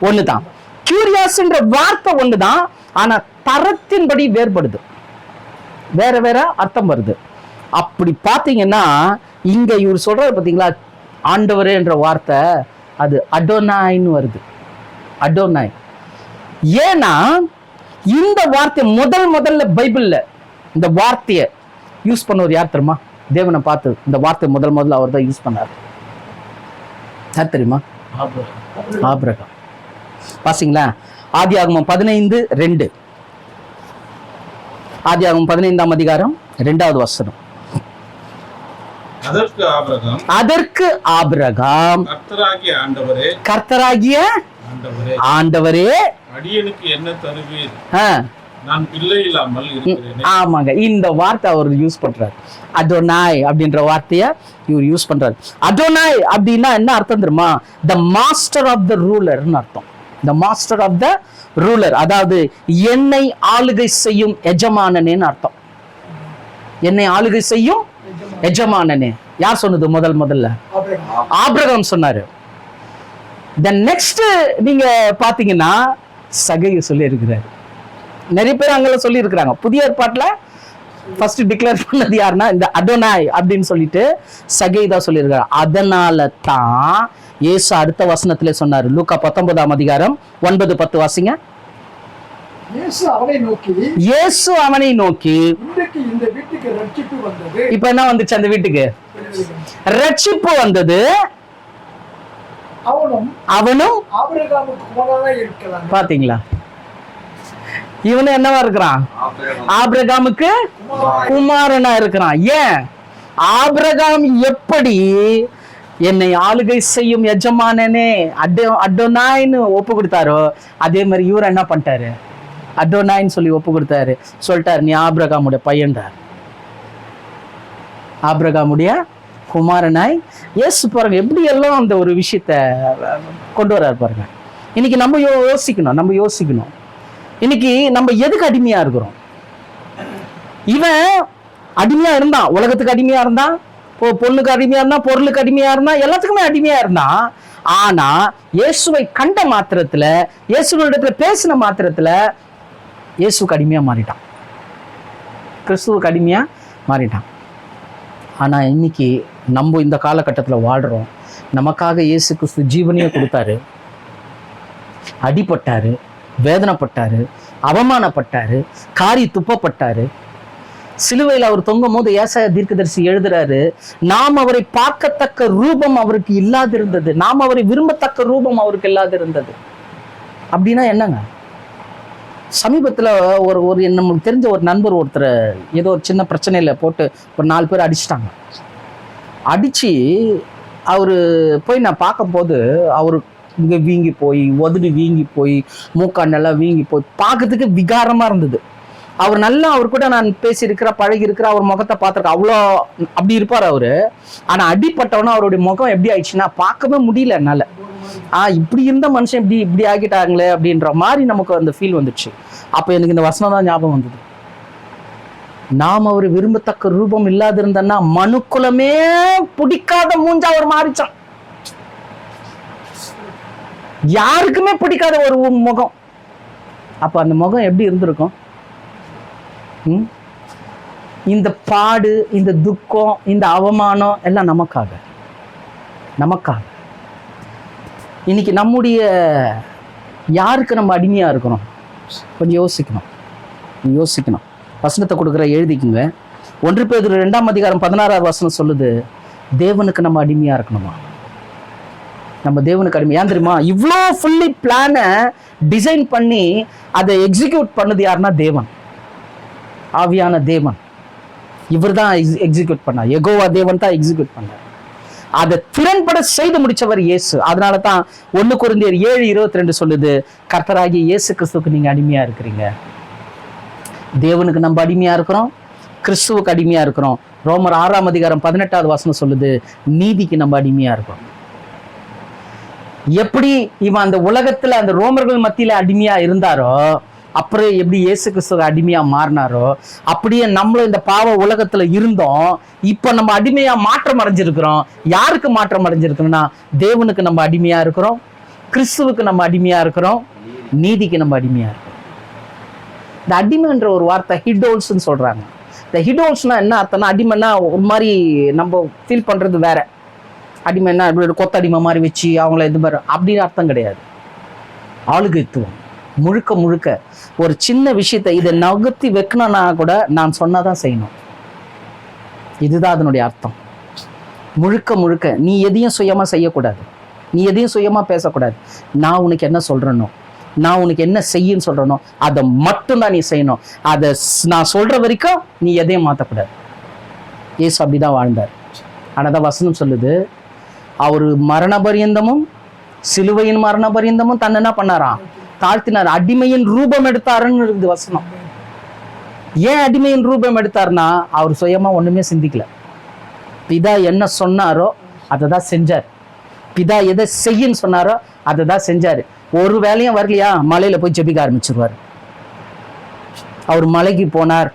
ஒண்ணுதான். கியூரியாஸ்ன்ற வார்த்தை ஒண்ணுதான், ஆனா தரத்தின்படி வேறுபடுது, வேற வேற அர்த்தம் வருது. அப்படி பாத்தீங்கன்னா இங்க இவர் சொல்றாரு பாத்தீங்களா, ஆண்டவரே என்ற வார்த்தை, அது அடோனாய்னு வருது, அடோனாய். ஏன்னா இந்த வார்த்தை முதல்ல பைபிள்ல இந்த வார்த்தையை யூஸ் பண்ணவர் யார் தெரியுமா? தேவனை பார்த்து இந்த வார்த்தை முதல்ல அவர் தான் யூஸ் பண்ணார். யார் தெரியுமா? ஆபிரகாம். பாத்தீங்களா? ஆதியாகமம் 15:2. ஆதியாகமம் 15ஆம் அதிகாரம் 2வது வசனம். அதற்கு ஆபிரகாம் கர்த்தராகிய ஆண்டவரே அடியனுக்கு என்ன தருவீர்? நான் பிள்ளை இல்லாமல் இருக்கிறேனே. ஆமாங்க, இந்த வார்த்தை அவர் யூஸ் பண்றாரு. அதோனாய் அப்படின்ற வார்த்தைய இவர் யூஸ் பண்றாரு. அதோனாய் அப்படின்னா என்ன அர்த்தம் தெரியுமா? த மாஸ்டர் ஆஃப் த ரூலர்னு அர்த்தம். The master of the ruler, அதாவது என்னை ஆளுகை செய்யும் எஜமானனேன்னு அர்த்தம். என்னை ஆளுகை செய்யும் எஜமானனே. யார் சொன்னது? முதல்ல ஆபிரகாம் சொன்னாரு. தென் நெக்ஸ்ட் நீங்க பாத்தீங்கன்னா சகை சொல்லி இருக்கிறாரு. நிறைய பேர் அங்கே சொல்லி இருக்கிறாங்க. புதிய ஏற்பாட்டுல ஃபர்ஸ்ட் டிக்ளேர் பண்ணது யாருன்னா இந்த அதோனாய் அப்படின்னு சொல்லிட்டு சகை தான் சொல்லியிருக்காரு. அதனால தான் இயேசு அடுத்த வசனத்திலே சொன்னாரு. லூக்கா 19ஆம் அதிகாரம் 9-10 வாசிங்க. இயேசு அவனை நோக்கி இன்றைக்கு இந்த வீட்டுக்கு ரட்சிப்பு வந்தது. இப்ப என்ன வந்துச்சு? அந்த வீட்டுக்கு ரட்சிப்பு வந்தது. அவனும் ஆபிரகாமுக்கு குமாரனாய் இருக்கிறான். பாத்தீங்களா? இவனு என்னவா இருக்கிறான்? ஆபிரகாமுக்கு குமாரனா இருக்கிறான். ஏன்? ஆபிரகாம் எப்படி என்னை ஆளுகை செய்யும் எஜமானனே அடோனாய்னு ஒப்பு கொடுத்தாரோ, அதே மாதிரி இவர் என்ன பண்ணிட்டாரு? அடோனாய்ன்னு சொல்லி ஒப்பு கொடுத்தாரு. சொல்லிட்டாரு, நீ ஆபிரகாமுடைய பையன்டார், ஆபிரகாமுடைய குமாரனாய். இயேசு பாருங்க எப்படி எல்லாம் அந்த ஒரு விஷயத்த கொண்டு வர்றாரு பாருங்க. இன்னைக்கு நம்ம யோசிக்கணும். இன்னைக்கு நம்ம எதுக்கு அடிமையா இருக்கிறோம்? இவன் அடிமையா இருந்தான், உலகத்துக்கு அடிமையா இருந்தான், பொண்ணுக்கு அடிமையா இருந்தான், பொருளுக்கு அடிமையா இருந்தான், எல்லாத்துக்குமே அடிமையா இருந்தான். ஆனா இயேசுவை கண்ட மாத்திரத்துல, இயேசுவிடத்துல பேசின மாத்திரத்துல இயேசுக்கு அடிமையா மாறிட்டான், கிறிஸ்துவுக்கு அடிமையா மாறிட்டான். ஆனா இன்னைக்கு நம்ம இந்த காலகட்டத்தில் வாழ்றோம். நமக்காக இயேசு கிறிஸ்து ஜீவனையே கொடுத்தாரு, அடிபட்டாரு, வேதனைப்பட்டாரு, அவமானப்பட்டாரு, காரி துப்பப்பட்டாரு. சிலுவையில் அவர் தொங்கும் போது ஏசாயா தீர்க்கதரிசி எழுதுறாரு, நாம் அவரை பார்க்கத்தக்க ரூபம் அவருக்கு இல்லாதிருந்தது, நாம் அவரை விரும்பத்தக்க ரூபம் அவருக்கு இல்லாதிருந்தது. அப்படின்னா என்னங்க? சமீபத்தில் ஒரு நமக்கு தெரிஞ்ச ஒரு நண்பர் ஒருத்தர் ஏதோ ஒரு சின்ன பிரச்சனையில் போட்டு ஒரு 4 பேர் அடிச்சிட்டாங்க. அடித்து அவர் போய் நான் பார்க்கும்போது அவரு இங்கே வீங்கி போய், உதடு வீங்கி போய், மூக்காண்டெல்லாம் வீங்கி போய், பார்க்கறதுக்கு விகாரமாக இருந்தது. அவர் நல்லா, அவர் கூட நான் பேசியிருக்கிற, பழகி இருக்கிற, அவர் முகத்தை பார்த்துருக்கேன். அவ்வளோ அப்படி இருப்பார் அவர். ஆனால் அடிப்பட்டவனா அவருடைய முகம் எப்படி ஆயிடுச்சுன்னா பார்க்கவே முடியல என்னால். இப்படி இருந்த மனுஷன் இப்படி ஆகிட்டாங்களே அப்படின்ற மாதிரி நமக்கு அந்த ஃபீல் வந்துச்சு. அப்போ எனக்கு இந்த வசனம் தான் ஞாபகம் வந்தது. நாம் அவர் விரும்பத்தக்க ரூபம் இல்லாதிருந்தன்னா மனுக்குலமே பிடிக்காத மூஞ்சா அவர் மாறிச்சான். யாருக்குமே பிடிக்காத ஒரு முகம். அப்ப அந்த முகம் எப்படி இருந்திருக்கும்? இந்த பாடு, இந்த துக்கம், இந்த அவமானம் எல்லாம் நமக்காக. இன்னைக்கு நம்முடைய யாருக்கு நம்ம அடிமையா இருக்கிறோம்? கொஞ்சம் யோசிக்கணும். வசனத்தை கொடுக்குற எழுதிக்குங்க. 1 பேதுரு 2ஆம் அதிகாரம் 16ஆவது வசனம் சொல்லுது, தேவனுக்கு நம்ம அடிமையா இருக்கணுமா? நம்ம தேவனுக்கு அடிமை. ஏன் தெரியுமா? இவ்வளோ ஃபுல்லி பிளானை டிசைன் பண்ணி அதை எக்ஸிக்யூட் பண்ணது யாருன்னா தேவன், ஆவியான தேவன். இவர் தான் எக்ஸிக்யூட் பண்ணார். யெகோவா தேவன் தான் எக்ஸிக்யூட் பண்ணார். அதை திறன்பட செய்து முடிச்சவர் இயேசு. அதனால தான் 1 கொரிந்தியர் 7:22 சொல்லுது, கர்த்தராகிய இயேசு கிறிஸ்துவுக்கு நீங்க அடிமையா இருக்கிறீங்க. தேவனுக்கு நம்ம அடிமையா இருக்கிறோம், கிறிஸ்துவுக்கு அடிமையா இருக்கிறோம். ரோமர் 6ஆம் அதிகாரம் 18ஆவது வசனம் சொல்லுது, நீதிக்கு நம்ம அடிமையா இருக்கிறோம். எப்படி இவன் அந்த உலகத்துல அந்த ரோமர்கள் மத்தியில அடிமையா இருந்தாரோ, அப்புறம் எப்படி இயேசு கிறிஸ்துவ அடிமையா மாறினாரோ, அப்படியே நம்மளும் இந்த பாவ உலகத்துல இருந்தோம். இப்ப நம்ம அடிமையா மாற்றம் அடைஞ்சிருக்கிறோம். யாருக்கு மாற்றம் அடைஞ்சிருக்கோம்னா தேவனுக்கு நம்ம அடிமையா இருக்கிறோம், கிறிஸ்துவுக்கு நம்ம அடிமையா இருக்கிறோம், நீதிக்கு நம்ம அடிமையா இருக்கிறோம். இந்த அடிமைன்ற ஒரு வார்த்தை ஹிடோல்ஸ்ன்னு சொல்றாங்க. இந்த ஹிடோல்ஸ்னா என்ன அர்த்தம்னா, அடிமைன்னா ஒரு மாதிரி நம்ம ஃபீல் பண்றது வேற. அடிமைன்னா கொத்தடிமை மாதிரி வச்சு அவங்கள இது மாதிரி அப்படின்னு அர்த்தம் கிடையாது. ஆளுகைத்துவம் முழுக்க ஒரு சின்ன விஷயத்தை இதை நகர்த்தி வைக்கணும்னா கூட நான் சொன்னாதான் செய்யணும். இதுதான் அதனுடைய அர்த்தம். முழுக்க நீ எதையும் சுயமா செய்யக்கூடாது, நீ எதையும் சுயமா பேசக்கூடாது. நான் உனக்கு என்ன சொல்றேனோ, நான் உனக்கு என்ன செய்யன்னு சொல்றேனோ அதை மட்டும்தான் நீ செய்யணும். அதை நான் சொல்ற வரைக்கும் நீ எதையும் மாற்றக்கூடாது. இயேசு அப்படிதான் வாழ்ந்தார். ஆனாதான் வசனம் சொல்லுது, அவரு மரண பரியந்தமும், சிலுவையின் மரண பரியந்தமும் தன்னை என்ன பண்ணாராம்? தாழ்த்தினார். அடிமையின் ரூபம் எடுத்தாருன்னு இருக்குது வசனம். ஏன் அடிமையின் ரூபம் எடுத்தார்னா அவர் சுயமா ஒண்ணுமே சிந்திக்கல. பிதா என்ன சொன்னாரோ அதை தான் செஞ்சார். பிதா எதை செய்யன்னு சொன்னாரோ அதை தான் செஞ்சாரு. ஒரு வேலையும் வரலையா, மலையில போய் ஜெபிக்க ஆரம்பிச்சிருவாரு. அவர் மலைக்கு போனார்,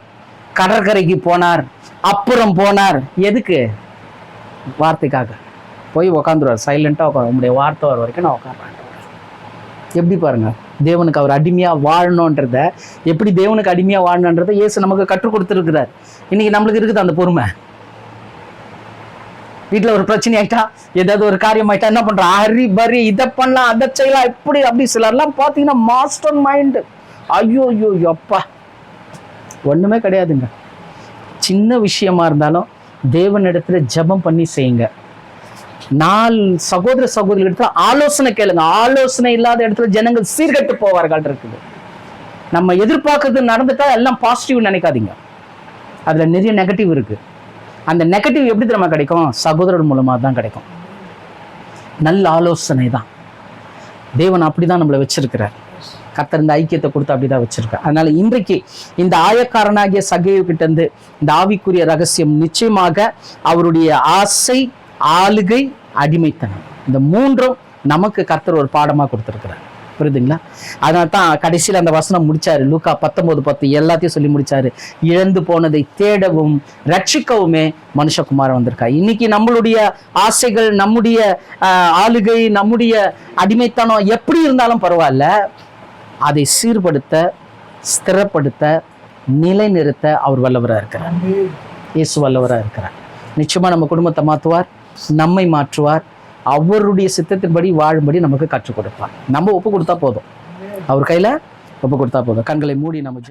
கடற்கரைக்கு போனார், அப்புறம் போனார். எதுக்கு? வார்த்தைக்காக. போய் உக்காந்துருவார், சைலண்டா உட்காந்து உங்களுடைய வார்த்தை வர வரைக்கும் நான் உட்காடுறேன். எப்படி பாருங்க, தேவனுக்கு அவர் அடிமையா வாழணுன்றத, எப்படி தேவனுக்கு அடிமையா வாழணுன்றத இயேசு நமக்கு கற்றுக் கொடுத்துருக்கிறார். இன்னைக்கு நம்மளுக்கு இருக்குது அந்த பொறுமை. வீட்டுல ஒரு பிரச்சனை ஆயிட்டா, ஏதாவது ஒரு காரியம் ஆயிட்டா என்ன பண்றோம்? ஹரி பரி, இதை பண்ணலாம், அதை செய்யலாம், இப்படி அப்படி. சிலர்லாம் பாத்தீங்கன்னா மாஸ்டர் மைண்ட். ஐயோ ஐயோ அப்பா, ஒண்ணுமே கிடையாதுங்க. சின்ன விஷயமா இருந்தாலும் தேவனிடத்துல ஜெபம் பண்ணி செய்யுங்க. சகோதர சகோதரிகள் இடத்துல ஆலோசனை கேளுங்க. ஆலோசனை இல்லாத இடத்துல ஜனங்கள் சீர்கட்டு போவார்கள் இருக்குது. நம்ம எதிர்பார்க்கறது நடந்துட்டா எல்லாம் பாசிட்டிவ் நினைக்காதீங்க, அதுல நிறைய நெகட்டிவ் இருக்கு. அந்த நெகட்டிவ் எப்படி தெரியுமா கிடைக்கும்? சகோதரர் மூலமா தான் கிடைக்கும். நல்ல ஆலோசனை தான். தேவன் அப்படிதான் நம்மளை வச்சிருக்கிறார். கர்த்தர் இந்த ஐக்கியத்தை கொடுத்து அப்படிதான் வச்சிருக்கார். அதனால இன்றைக்கு இந்த ஆயக்காரனாகிய சகேயு கிட்ட இருந்து இந்த ஆவிக்குரிய ரகசியம் நிச்சயமாக அவருடைய ஆசை, ஆளுகை, அடிமைத்தனம், இந்த மூன்றும் நமக்கு கர்த்தர் ஒரு பாடமா கொடுத்திருக்கிறார். புரியுதுங்களா? அதனால தான் கடைசியில் அந்த வசனம் முடிச்சாரு. லூக்கா 19:10 எல்லாத்தையும் சொல்லி முடிச்சாரு. இழந்து போனதை தேடவும் ரட்சிக்கவுமே மனுஷகுமாரன் வந்திருக்கா. இன்னைக்கு நம்மளுடைய ஆசைகள், நம்முடைய ஆளுகை, நம்முடைய அடிமைத்தனம் எப்படி இருந்தாலும் பரவாயில்ல, அதை சீர்படுத்த, ஸ்திரப்படுத்த, நிலைநிறுத்த அவர் வல்லவராக இருக்கிறார். இயேசு வல்லவராக இருக்கிறார். நிச்சயமா நம்ம குடும்பத்தை மாற்றுவார், நம்மை மாற்றுவார், அவருடைய சித்தத்தின்படி வாழும்படி நமக்கு கற்றுக் கொடுப்பார். நம்ம ஒப்பு கொடுத்தா போதும், அவர் கையில ஒப்பு கொடுத்தா போதும். கண்களை மூடி நம்ம